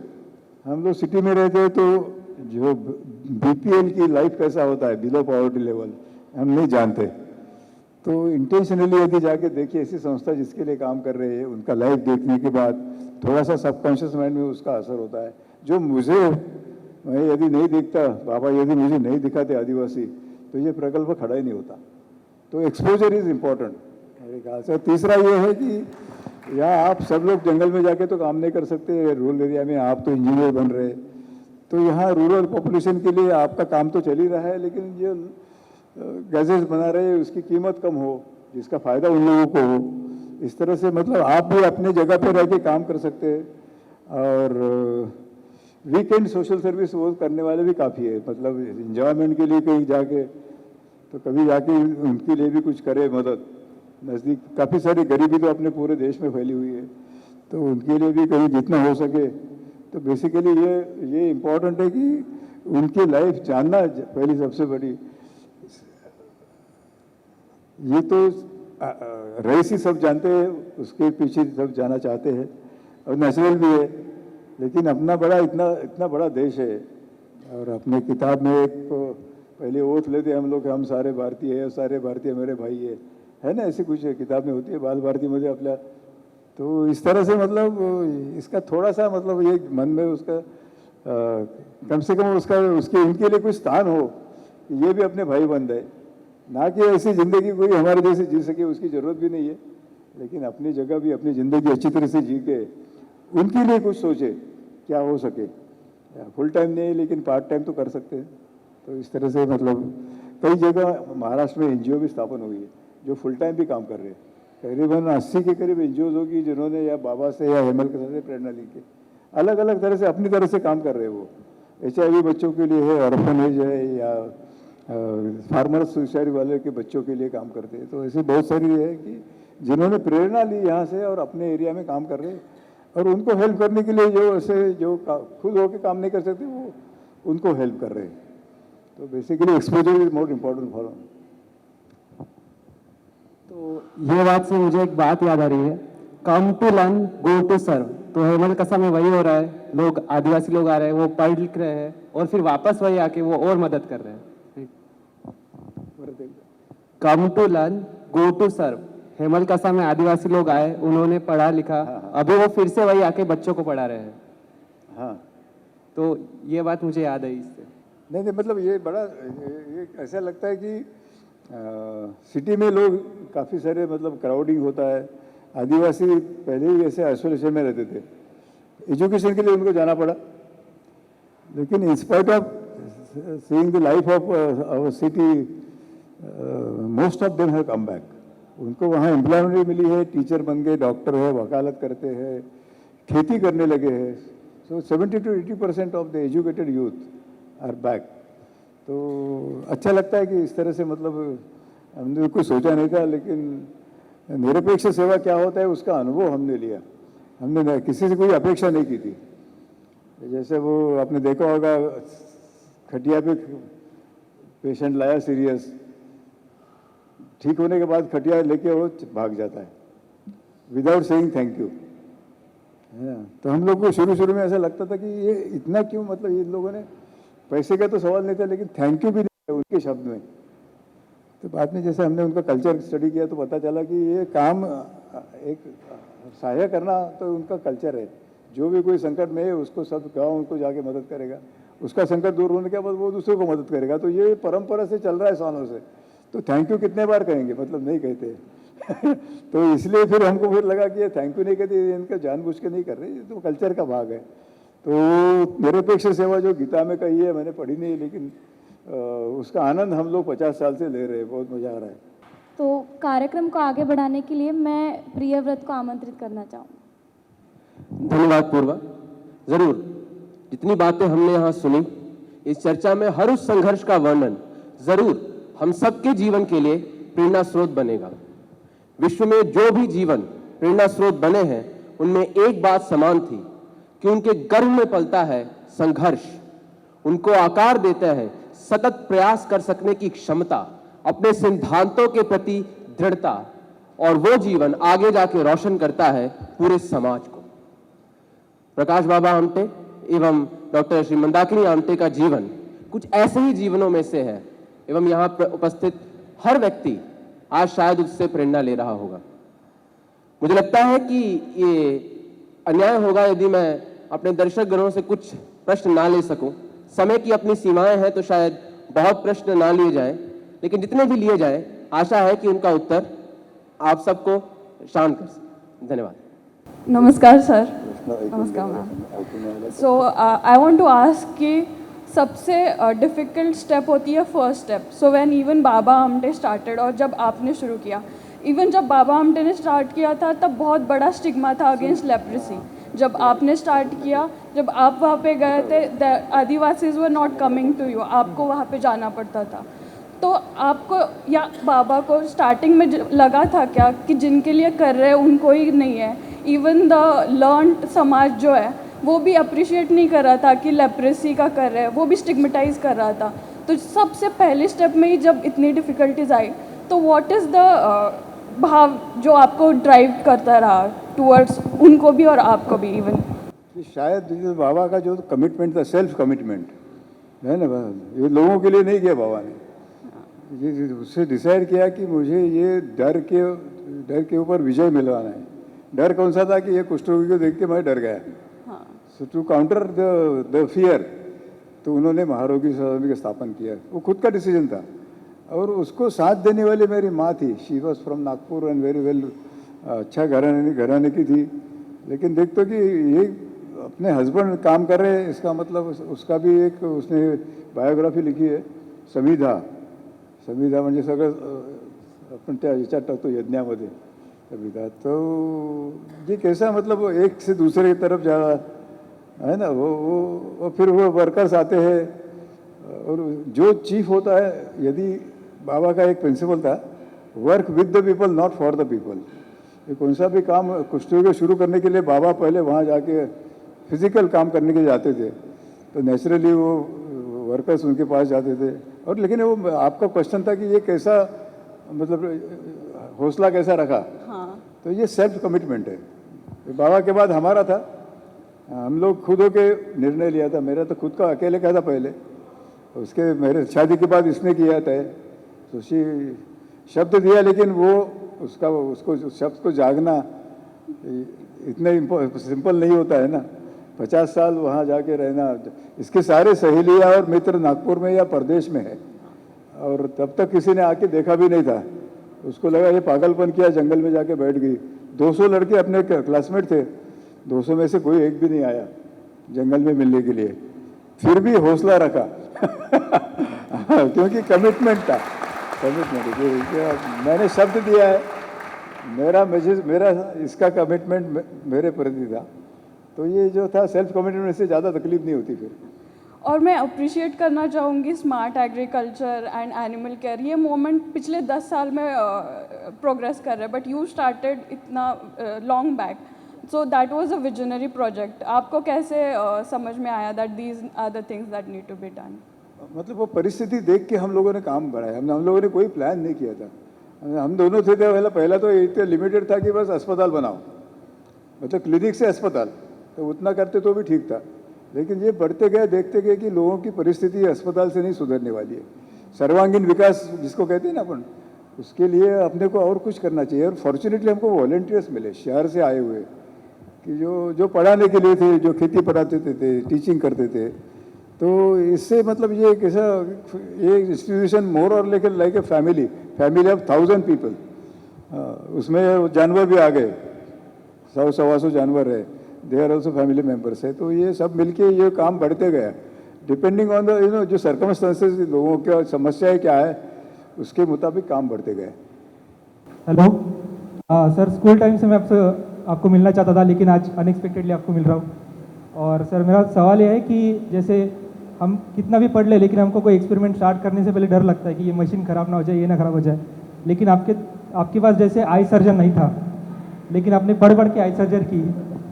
हम लोग सिटी में रहते हैं तो जो बीपीएल की लाइफ कैसा होता है, बिलो पॉवर्टी लेवल, हम नहीं जानते। तो इंटेंशनली यदि जाके देखिए ऐसी संस्था जिसके लिए काम कर रहे हैं, उनका लाइफ देखने के बाद थोड़ा सा सबकॉन्शियस माइंड में उसका असर होता है। जो मैं यदि नहीं दिखता, बाबा यदि मुझे नहीं दिखाते आदिवासी, तो ये प्रकल्प खड़ा ही नहीं होता। तो एक्सपोजर इज इम्पोर्टेंट मेरे ख्याल से। तीसरा ये है कि यहाँ आप सब लोग जंगल में जाके तो काम नहीं कर सकते, रूरल एरिया में आप तो इंजीनियर बन रहे, तो यहाँ रूरल पॉपुलेशन के लिए आपका काम तो चल ही रहा है, लेकिन जो गैजेट्स बना रहे हैं उसकी कीमत कम हो, जिसका फ़ायदा उन लोगों को हो। इस तरह से मतलब आप भी अपने जगह पर रह के काम कर सकते हैं। और वीकेंड सोशल सर्विस वो करने वाले भी काफ़ी है, मतलब इंजॉयमेंट के लिए कहीं जाके, तो कभी जाके उनके लिए भी कुछ करे मदद। नज़दीक काफ़ी सारी गरीबी तो अपने पूरे देश में फैली हुई है, तो उनके लिए भी कहीं जितना हो सके। तो बेसिकली ये इम्पोर्टेंट है कि उनकी लाइफ जानना पहली सबसे बड़ी। ये तो रईस ही सब जानते हैं, उसके पीछे सब जाना चाहते हैं और नेचुरल भी है, लेकिन अपना बड़ा इतना बड़ा देश है। और अपने किताब में एक पहले ओथ लेते हम लोग, हम सारे भारतीय है, सारे भारतीय मेरे भाई है ना, ऐसी कुछ किताब में होती है बाल भारती मध्ये आपल्या। तो इस तरह से मतलब इसका थोड़ा सा मतलब ये मन में उसका कम से कम उसके इनके लिए कुछ स्थान हो कि ये भी अपने भाई बन जाए। ना कि ऐसी ज़िंदगी कोई हमारे जैसे जी सके, उसकी ज़रूरत भी नहीं है, लेकिन अपनी जगह भी अपनी ज़िंदगी अच्छी तरह से जी के उनके लिए कुछ सोचे क्या हो सके। फुल टाइम नहीं लेकिन पार्ट टाइम तो कर सकते हैं। तो इस तरह से मतलब कई जगह महाराष्ट्र में एनजीओ भी स्थापन हुई है जो फुल टाइम भी काम कर रहे हैं। करीबन 80 के करीब एनजीओ होगी जिन्होंने या बाबा से या हेमल के से प्रेरणा ली के अलग अलग तरह से अपनी तरह से काम कर रहे हैं। वो HIV बच्चों के लिए है, ऑर्फनेज है, या फार्मर्स सुसाइड वाले के बच्चों के लिए काम करते हैं। तो ऐसे बहुत सारी है कि जिन्होंने प्रेरणा ली यहाँ से और अपने एरिया में काम कर रहे हैं, और उनको हेल्प करने के लिए जो खुद होकर काम नहीं कर सकते वो उनको हेल्प कर रहे हैं। तो basically exposure is more important for. तो ये बात से मुझे एक बात याद आ रही है, come to learn go to serve. तो हेमल कसा में वही हो रहा है, लोग आदिवासी लोग आ रहे हैं, वो पढ़ लिख रहे हैं और फिर वापस वही आके वो और मदद कर रहे हैं। Come to learn go to serve. Hemalkasa में आदिवासी लोग आए, उन्होंने पढ़ा लिखा, अभी वो फिर से वही आके बच्चों को पढ़ा रहे हैं। हाँ, तो ये बात मुझे याद है इससे। नहीं मतलब ये बड़ा ये ऐसा लगता है कि सिटी में लोग काफ़ी सारे मतलब क्राउडिंग होता है। आदिवासी पहले ही ऐसे आइसोलेशन में रहते थे, एजुकेशन के लिए उनको जाना पड़ा, लेकिन in spite of seeing the life of our city most of them have come back. उनको वहाँ एम्प्लॉयमेंट मिली है, टीचर बन गए, डॉक्टर है, वकालत करते हैं, खेती करने लगे हैं। So 70 to 80% of the educated youth are back. तो अच्छा लगता है कि इस तरह से मतलब हमने कुछ सोचा नहीं था, लेकिन निरपेक्ष सेवा क्या होता है उसका अनुभव हमने लिया। हमने किसी से कोई अपेक्षा नहीं की थी। जैसे वो आपने देखा होगा, खटिया पे पेशेंट लाया सीरियस, ठीक होने के बाद खटिया लेके वो भाग जाता है विदाउट सेइंग थैंक यू। तो हम लोग को शुरू में ऐसा लगता था कि ये इतना क्यों, मतलब इन लोगों ने पैसे का तो सवाल नहीं था, लेकिन थैंक यू भी नहीं है उनके शब्द में। तो बाद में जैसे हमने उनका कल्चर स्टडी किया तो पता चला कि ये काम एक सहायता करना तो उनका कल्चर है। जो भी कोई संकट में है उसको सब गाँव उनको जाके मदद करेगा, उसका संकट दूर होने के बाद वो दूसरे को मदद करेगा। तो ये परंपरा से चल रहा है सालों से। तो थैंक यू कितने बार कहेंगे, मतलब नहीं कहते तो इसलिए फिर हमको फिर लगा कि ये थैंक यू नहीं कहते, इनका जानबूझ के नहीं कर रहे, ये तो कल्चर का भाग है। तो निरपेक्ष सेवा जो गीता में कही है, मैंने पढ़ी नहीं, लेकिन उसका आनंद हम लोग 50 साल से ले रहे हैं, बहुत मज़ा आ रहा है। तो कार्यक्रम को आगे बढ़ाने के लिए मैं प्रियव्रत को आमंत्रित करना चाहूँगी। धन्यवाद पूर्वा। जरूर, जितनी बातें हमने यहाँ सुनी, इस चर्चा में हर उस संघर्ष का वर्णन जरूर हम सबके जीवन के लिए प्रेरणा स्रोत बनेगा। विश्व में जो भी जीवन प्रेरणा स्रोत बने हैं, उनमें एक बात समान थी कि उनके गर्भ में पलता है संघर्ष, उनको आकार देता है सतत प्रयास कर सकने की क्षमता, अपने सिद्धांतों के प्रति दृढ़ता, और वो जीवन आगे जाके रोशन करता है पूरे समाज को। प्रकाश बाबा आमटे एवं डॉक्टर श्री मंदाकिनी आमटे का जीवन कुछ ऐसे ही जीवनों में से है एवं यहाँ पर उपस्थित हर व्यक्ति आज शायद उससे प्रेरणा ले रहा होगा। मुझे लगता है कि ये अन्याय होगा यदि मैं अपने दर्शक गणों से कुछ प्रश्न ना ले सकूं। समय की अपनी सीमाएं हैं तो शायद बहुत प्रश्न ना लिए जाएं, लेकिन जितने भी लिए जाएं आशा है कि उनका उत्तर आप सबको शांत कर सके। धन्यवाद। नमस्कार सर। नमस्कार ma'am. So I want to ask कि सबसे डिफ़िकल्ट स्टेप होती है first step. So when even Baba Amte started, और जब आपने शुरू किया, इवन जब बाबा आमटे ने स्टार्ट किया था तब बहुत बड़ा स्टिग्मा था अगेंस्ट लेप्रेसी। जब आपने स्टार्ट किया, जब आप वहाँ पे गए थे, adivasis were not coming to you, आपको वहाँ पे जाना पड़ता था। तो आपको या बाबा को स्टार्टिंग में लगा था क्या कि जिनके लिए कर रहे हैं उनको ही नहीं है? इवन द लर्नड समाज जो है वो भी अप्रिशिएट नहीं कर रहा था कि लेप्रेसी का कर रहे हैं, वो भी स्टिग्मेटाइज कर रहा था। तो सबसे पहले स्टेप में ही जब इतनी डिफ़िकल्टीज आई, तो व्हाट इज़ द भाव जो आपको ड्राइव करता रहा टूवर्ड्स उनको भी और आपको भी? इवन शायद बाबा का जो कमिटमेंट था, सेल्फ कमिटमेंट है ना, ये लोगों के लिए नहीं किया बाबा ने। ये उससे डिसाइड किया कि मुझे ये डर के ऊपर विजय मिलवाना है। डर कौन सा था कि ये कुष्ठ रोगी को देख के मैं डर गया। सो टू काउंटर द फियर, तो उन्होंने महारोगी समिति का स्थापन किया। वो खुद का डिसीजन था और उसको साथ देने वाली मेरी माँ थी। She was from Nagpur and very well, अच्छा घराने की थी। लेकिन देखते कि ये अपने हस्बैंड काम कर रहे हैं, इसका मतलब उसका भी एक उसने बायोग्राफी लिखी है, समिधा म्हणजे सगळं आपण त्या याच्यात टाकतो यज्ञामध्ये समिधा। तो ये कैसा मतलब एक से दूसरे की तरफ जा रहा है ना, वो फिर वो वर्कर्स आते हैं। और जो चीफ होता है, यदि बाबा का एक प्रिंसिपल था, work with the people not for the people. ये कौन सा भी काम कुष्ठ को शुरू करने के लिए बाबा पहले वहाँ जाके फिजिकल काम करने के जाते थे, तो नेचुरली वो वर्कर्स उनके पास जाते थे। और लेकिन वो आपका क्वेश्चन था कि ये कैसा मतलब हौसला कैसा रखा? हाँ। तो ये सेल्फ कमिटमेंट है। बाबा के बाद हमारा था, हम लोग खुद होके निर्णय लिया था। मेरा तो खुद का अकेले का था पहले, उसके मेरे शादी के बाद इसने किया था। तो शब्द दिया, लेकिन वो उसको शब्द को जागना इतना सिंपल नहीं होता है ना। 50 साल वहाँ जाके रहना। इसके सारे सहेलियाँ और मित्र नागपुर में या प्रदेश में है, और तब तक किसी ने आके देखा भी नहीं था। उसको लगा ये पागलपन किया, जंगल में जाके बैठ गई। 200 लड़के अपने क्लासमेट थे, 200 में से कोई एक भी नहीं आया जंगल में मिलने के लिए, फिर भी हौसला रखा क्योंकि कमिटमेंट था। मैंने शब्द दिया है, मेरा इसका कमिटमेंट मेरे प्रति था। तो ये जो था सेल्फ कमिटमेंट से ज़्यादा तकलीफ नहीं होती फिर। और मैं अप्रिशिएट करना चाहूँगी smart agriculture and animal care. ये मोमेंट पिछले 10 साल में प्रोग्रेस कर रहे हैं, बट यू स्टार्टेड इतना long back. So that was a visionary project. आपको कैसे समझ में आया that these are the things that need to be done? मतलब वो परिस्थिति देख के हम लोगों ने काम बढ़ाया। हम लोगों ने कोई प्लान नहीं किया था। हम दोनों थे पहला तो इतना लिमिटेड था कि बस अस्पताल बनाओ, मतलब क्लिनिक से अस्पताल, तो उतना करते तो भी ठीक था। लेकिन ये बढ़ते गए, देखते गए कि लोगों की परिस्थिति अस्पताल से नहीं सुधरने वाली है। सर्वांगीण विकास जिसको कहते हैं ना अपन, उसके लिए अपने को और कुछ करना चाहिए। और फॉर्चुनेटली हमको वॉलंटियर्स मिले शहर से आए हुए, कि जो पढ़ाने के लिए थे, जो खेती पढ़ाते थे, टीचिंग करते थे। तो इससे मतलब ये कैसा, ये इंस्टीट्यूशन मोर और लेकर like a family of 1000 people. उसमें जानवर भी आ गए, 100-125 जानवर है, they are also family members है। तो ये सब मिलके ये काम बढ़ते गया, डिपेंडिंग ऑन द जो सर्कमस्टेंसेस, लोगों की समस्याएं क्या है, उसके मुताबिक काम बढ़ते गए। हेलो सर, स्कूल टाइम से मैं आपको मिलना चाहता था, लेकिन आज अनएक्सपेक्टेडली आपको मिल रहा हूँ। और सर मेरा सवाल ये है कि जैसे हम कितना भी पढ़ ले, लेकिन हमको कोई एक्सपेरिमेंट स्टार्ट करने से पहले डर लगता है कि ये मशीन ख़राब ना हो जाए, ये ना ख़राब हो जाए। लेकिन आपके पास जैसे आई सर्जन नहीं था, लेकिन आपने पढ़ के आई सर्जरी की,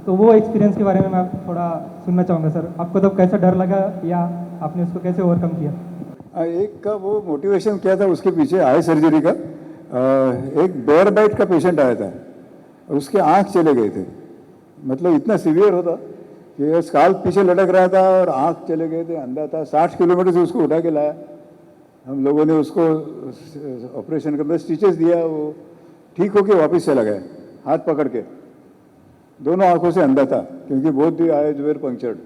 तो वो एक्सपीरियंस के बारे में मैं थोड़ा सुनना चाहूँगा सर। आपको तब कैसा डर लगा या आपने उसको कैसे ओवरकम किया? एक का वो मोटिवेशन क्या था उसके पीछे आई सर्जरी का, एक बेयर बाइट का पेशेंट आया था, उसके आँख चले गए थे। मतलब इतना सीवियर होता कि स्काल्प पीछे लटक रहा था और आँख चले गए थे, अंधा था। 60 किलोमीटर से उसको उठा के लाया हम लोगों ने, उसको ऑपरेशन करके स्टिचेस दिया, वो ठीक होके वापस चला गया हाथ पकड़ के। दोनों आंखों से अंधा था क्योंकि both the eyes were punctured.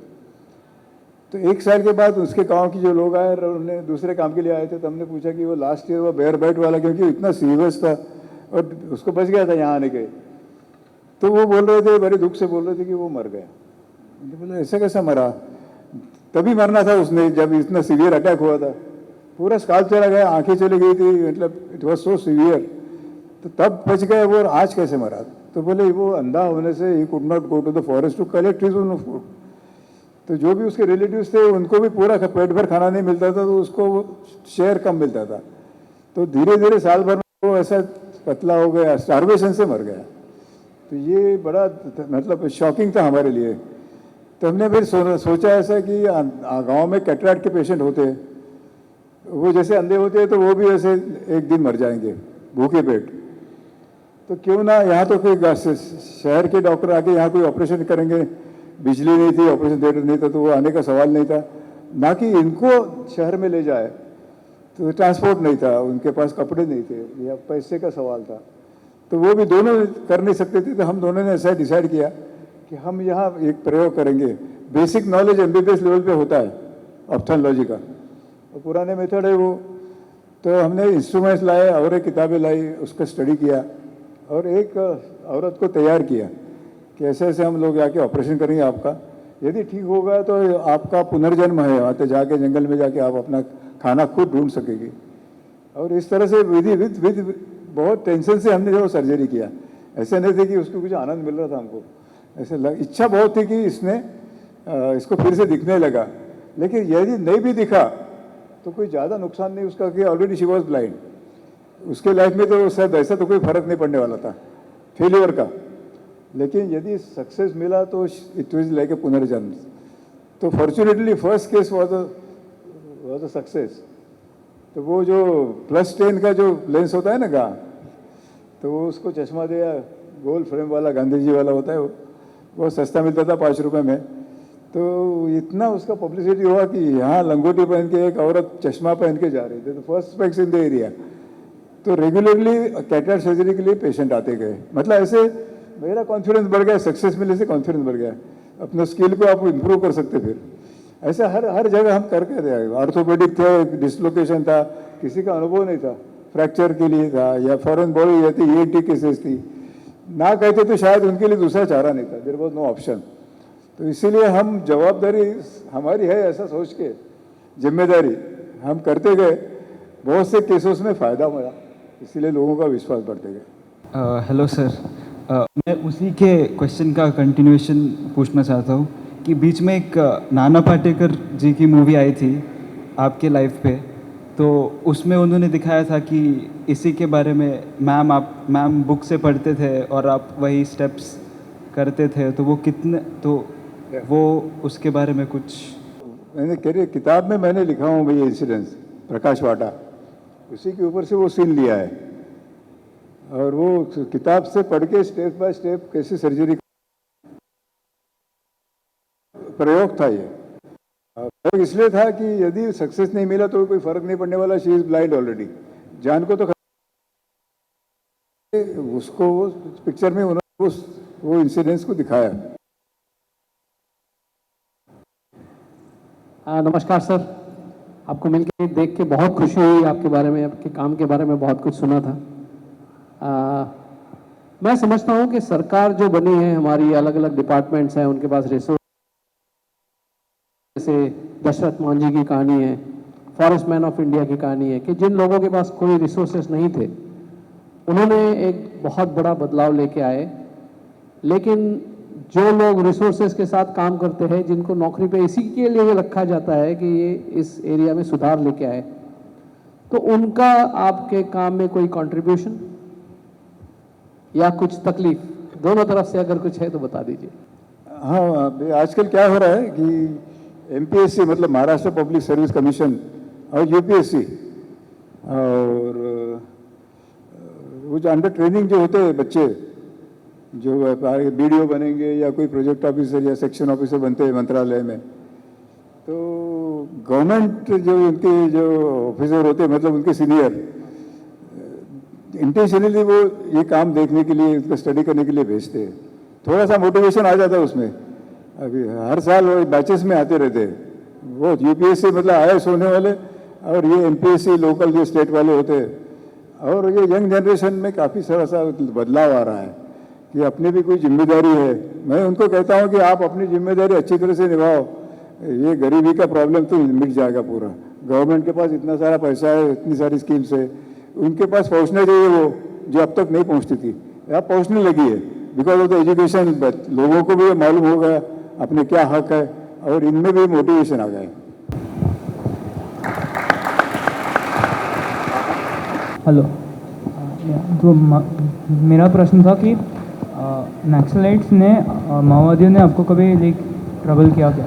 तो 1 साल के बाद उसके गांव की जो लोग आए, उन्होंने दूसरे काम के लिए आए थे, तो हमने पूछा कि वो लास्ट ईयर वो बेयर बाइट वाला, क्योंकि इतना सीरियस था और उसको बच गया था यहाँ आने के, तो वो बोल रहे थे, बड़े दुख से बोल रहे थे कि वो मर गया। मैंने बोला ऐसा कैसा मरा? तभी मरना था उसने जब इतना सीवियर अटैक हुआ था, पूरा स्काल्प चला गया, आंखें चली गई थी, मतलब इट वॉज सो सीवियर, तो तब बच गए वो, और आज कैसे मरा? तो बोले वो अंधा होने से ही could not go to the forest to collect his own food. तो जो भी उसके रिलेटिव्स थे उनको भी पूरा पेट भर खाना नहीं मिलता था, तो उसको शेयर कम मिलता था। तो धीरे धीरे साल भर में वो ऐसा पतला हो गया, स्टार्वेशन से मर गया। तो ये बड़ा मतलब शॉकिंग था हमारे लिए। तो हमने फिर सोचा ऐसा कि गांव में कैटरेक्ट के पेशेंट होते हैं, वो जैसे अंधे होते हैं तो वो भी ऐसे एक दिन मर जाएंगे भूखे पेट, तो क्यों ना यहाँ तो कोई शहर के डॉक्टर आके यहाँ कोई ऑपरेशन करेंगे। बिजली नहीं थी, ऑपरेशन थिएटर नहीं था, तो वो आने का सवाल नहीं था। ना कि इनको शहर में ले जाए, तो ट्रांसपोर्ट नहीं था, उनके पास कपड़े नहीं थे, या पैसे का सवाल था, तो वो भी दोनों कर नहीं सकते थे। तो हम दोनों ने ऐसा डिसाइड किया कि हम यहाँ एक प्रयोग करेंगे। बेसिक नॉलेज MBBS लेवल पे होता है ऑप्थेल्मोलॉजी का, तो पुराने मेथड है वो। तो हमने इंस्ट्रूमेंट्स लाए और एक किताबें लाई, उसका स्टडी किया और एक औरत को तैयार किया कि ऐसे ऐसे हम लोग जाके ऑपरेशन करेंगे आपका, यदि ठीक होगा तो आपका पुनर्जन्म है, वहाँ तो जाके जंगल में जाके आप अपना खाना खुद ढूंढ सकेगी। और इस तरह से विधि विद बहुत टेंशन से हमने जो सर्जरी किया, ऐसे नहीं थे कि उसको कुछ आनंद मिल रहा था हमको, ऐसे इच्छा बहुत थी कि इसको फिर से दिखने लगा। लेकिन यदि नहीं भी दिखा तो कोई ज़्यादा नुकसान नहीं उसका, कि ऑलरेडी शी वॉज ब्लाइंड, उसके लाइफ में तो शायद ऐसा तो कोई फर्क नहीं पड़ने वाला था फेल्योर का। लेकिन यदि सक्सेस मिला तो इट वाज लाइक ए पुनर्जन्म। तो fortunately first case was a success. तो वो जो +10 का जो लेंस होता है ना तो वो उसको चश्मा दिया, गोल फ्रेम वाला, गांधी जी वाला होता है वो, बहुत सस्ता मिलता था 5 रुपये में। तो इतना उसका पब्लिसिटी हुआ कि यहाँ लंगोटी पहन के एक औरत चश्मा पहन के जा रही थी, तो first specs in the area. तो रेगुलरली कैटरेक्ट सर्जरी के लिए पेशेंट आते गए। मतलब ऐसे मेरा कॉन्फिडेंस बढ़ गया, सक्सेस मिलने से कॉन्फिडेंस बढ़ गया, अपने स्किल को आप इम्प्रूव कर सकते। फिर ऐसा हर जगह हम करके रहे। ऑर्थोपेडिक थे, डिसलोकेशन था, किसी का अनुभव नहीं था, फ्रैक्चर के लिए था, या फॉरेन बॉडी या ENT केसेस थी, ना कहते तो शायद उनके लिए दूसरा चारा नहीं था, देयर वाज नो ऑप्शन। तो इसीलिए हम जवाबदारी हमारी है ऐसा सोच के, जिम्मेदारी हम करते गए। बहुत से केसेस में फ़ायदा मिला, इसीलिए लोगों का विश्वास बढ़ते गए। हेलो सर, मैं उसी के क्वेश्चन का कंटिन्यूएशन पूछना चाहता हूँ कि बीच में एक नाना पाटेकर जी की मूवी आई थी आपके लाइफ पे, तो उसमें उन्होंने दिखाया था कि इसी के बारे में मैम बुक से पढ़ते थे और आप वही स्टेप्स करते थे, तो वो कितने, तो वो उसके बारे में कुछ मैंने किताब में मैंने लिखा हूँ भाई, इंसिडेंस प्रकाश वाटा, उसी के ऊपर से वो सीन लिया है। और वो किताब से पढ़ के स्टेप बाय स्टेप कैसे सर्जरी प्रयोग था ये। प्रयोग इसलिए था कि यदि सक्सेस नहीं मिला तो कोई फर्क नहीं पड़ने वाला, शी इज ब्लाइंड ऑलरेडी, जान को तो उसको वो पिक्चर में उन्होंने वो इंसिडेंस को दिखाया। नमस्कार सर, आपको मिलके देख के बहुत खुशी हुई, आपके बारे में, आपके काम के बारे में बहुत कुछ सुना था। मैं समझता हूँ कि सरकार जो बनी है, हमारी अलग अलग डिपार्टमेंट्स हैं, उनके पास रिसोर्स, जैसे दशरथ मांझी की कहानी है, फॉरेस्ट मैन ऑफ इंडिया की कहानी है, कि जिन लोगों के पास कोई रिसोर्सेस नहीं थे उन्होंने एक बहुत बड़ा बदलाव लेके आए। लेकिन जो लोग रिसोर्सेज के साथ काम करते हैं, जिनको नौकरी पे इसी के लिए रखा जाता है कि ये इस एरिया में सुधार लेके आए, तो उनका आपके काम में कोई कंट्रीब्यूशन या कुछ तकलीफ, दोनों तरफ से अगर कुछ है तो बता दीजिए। हाँ, आजकल क्या हो रहा है कि MPSC मतलब महाराष्ट्र पब्लिक सर्विस कमीशन और UPSC और वो जो अंडर ट्रेनिंग जो होते हैं बच्चे, जो व्यापार BDO बनेंगे या कोई प्रोजेक्ट ऑफिसर या सेक्शन ऑफिसर बनते हैं मंत्रालय में, तो गवर्नमेंट जो उनके जो ऑफिसर होते हैं, मतलब उनके सीनियर, इंटेंशनली वो ये काम देखने के लिए, उसको स्टडी करने के लिए भेजते हैं। थोड़ा सा मोटिवेशन आ जाता है उसमें। अभी हर साल वो बैचेस में आते रहते हैं, वो UPSC मतलब IAS होने वाले और ये MPSC लोकल जो स्टेट वाले होते हैं। और ये यंग जनरेशन में काफ़ी सारा सा बदलाव आ रहा है कि अपनी भी कोई जिम्मेदारी है। मैं उनको कहता हूँ कि आप अपनी जिम्मेदारी अच्छी तरह से निभाओ, ये गरीबी का प्रॉब्लम तो मिट जाएगा पूरा। गवर्नमेंट के पास इतना सारा पैसा है, इतनी सारी स्कीम्स है, उनके पास पहुँचना चाहिए वो जो अब तक नहीं पहुँचती थी, अब पहुँचने लगी है बिकॉज ऑफ द एजुकेशन। लोगों को भी मालूम हो गया अपने क्या हक है और इनमें भी मोटिवेशन आ गए। हेलो, तो मेरा प्रश्न था कि नक्सलाइट्स ने, माओवादियों ने आपको कभी लाइक ट्रबल किया क्या?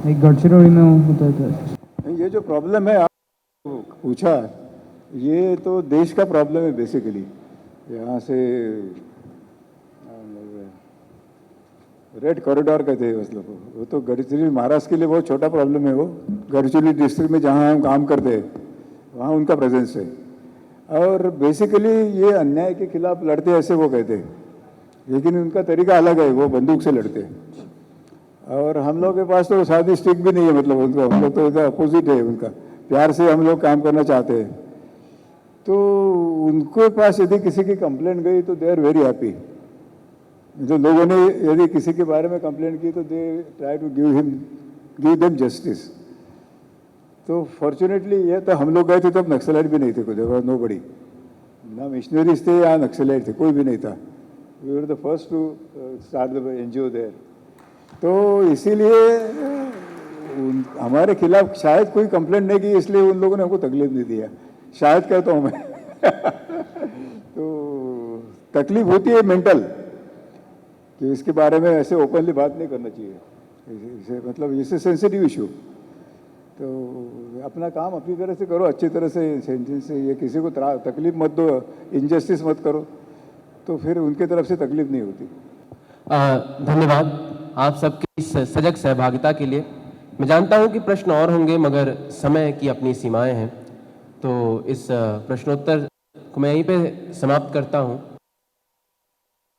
लाइक गडचिरोली में होता था। ये जो प्रॉब्लम है आप पूछा, ये तो देश का प्रॉब्लम है बेसिकली। यहाँ से रेड कॉरिडोर कहते हैं मतलब, वो तो गडचिरोली महाराष्ट्र के लिए बहुत छोटा प्रॉब्लम है। वो गडचिरोली डिस्ट्रिक्ट में जहाँ हम काम करते हैं वहाँ उनका प्रेजेंस है। और बेसिकली ये अन्याय के खिलाफ लड़ते ऐसे वो कहते हैं, लेकिन उनका तरीका अलग है, वो बंदूक से लड़ते हैं। और हम लोग के पास तो शादी स्टिक भी नहीं है, मतलब उनका, हम लोग तो इधर अपोजिट है उनका। प्यार से हम लोग काम करना चाहते हैं। तो उनके पास यदि किसी की कंप्लेंट गई तो दे आर वेरी हैप्पी। जो लोगों ने यदि किसी के बारे में कंप्लेंट की तो they try to give them justice. तो फॉर्चुनेटली ये तो हम लोग गए थे तब नक्सलाइट भी नहीं थे, कोई नो बड़ी, ना मिशनरीज थे या नक्सलाइट थे, कोई भी नहीं था। We were the first to start the NGO there. तो इसीलिए हमारे खिलाफ शायद कोई कंप्लेंट नहीं की, इसलिए उन लोगों ने हमको तकलीफ नहीं दिया, शायद कहता हूँ मैं। तो तकलीफ होती है मेंटल, कि इसके बारे में ऐसे ओपनली बात नहीं करना चाहिए, इसे मतलब इससे सेंसिटिव इशू। तो अपना काम अपनी तरह से करो, अच्छी तरह से ये किसी को तकलीफ मत दो, इनजस्टिस मत करो, तो फिर उनके तरफ से तकलीफ नहीं होती। धन्यवाद आप सबकी इस सजग सहभागिता के लिए। मैं जानता हूं कि प्रश्न और होंगे, मगर समय की अपनी सीमाएं हैं, तो इस प्रश्नोत्तर को मैं यहीं पे समाप्त करता हूं।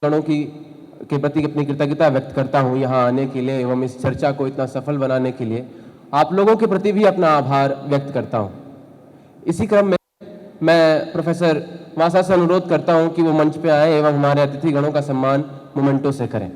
गणों के प्रति अपनी कृतज्ञता व्यक्त करता हूं यहाँ आने के लिए एवं इस चर्चा को इतना सफल बनाने के लिए। आप लोगों के प्रति भी अपना आभार व्यक्त करता हूं। इसी क्रम में मैं प्रोफेसर वासा से अनुरोध करता हूं कि वो मंच पे आए एवं हमारे अतिथि गणों का सम्मान मोमेंटो से करें।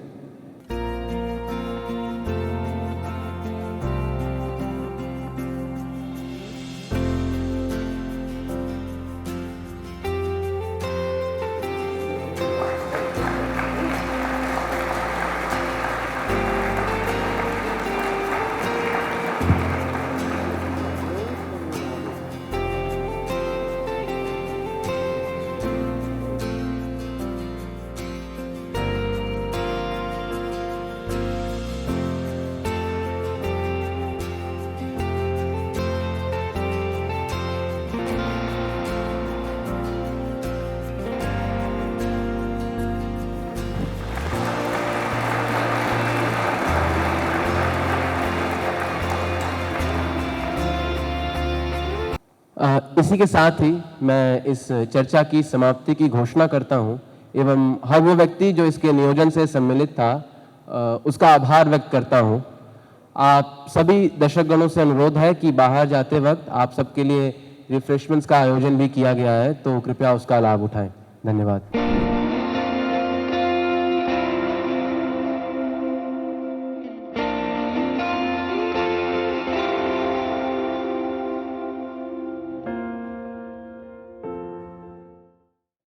इसी के साथ ही मैं इस चर्चा की समाप्ति की घोषणा करता हूं एवं हर वो व्यक्ति जो इसके नियोजन से सम्मिलित था उसका आभार व्यक्त करता हूं। आप सभी दर्शकगणों से अनुरोध है कि बाहर जाते वक्त आप सबके लिए रिफ्रेशमेंट्स का आयोजन भी किया गया है, तो कृपया उसका लाभ उठाएं। धन्यवाद।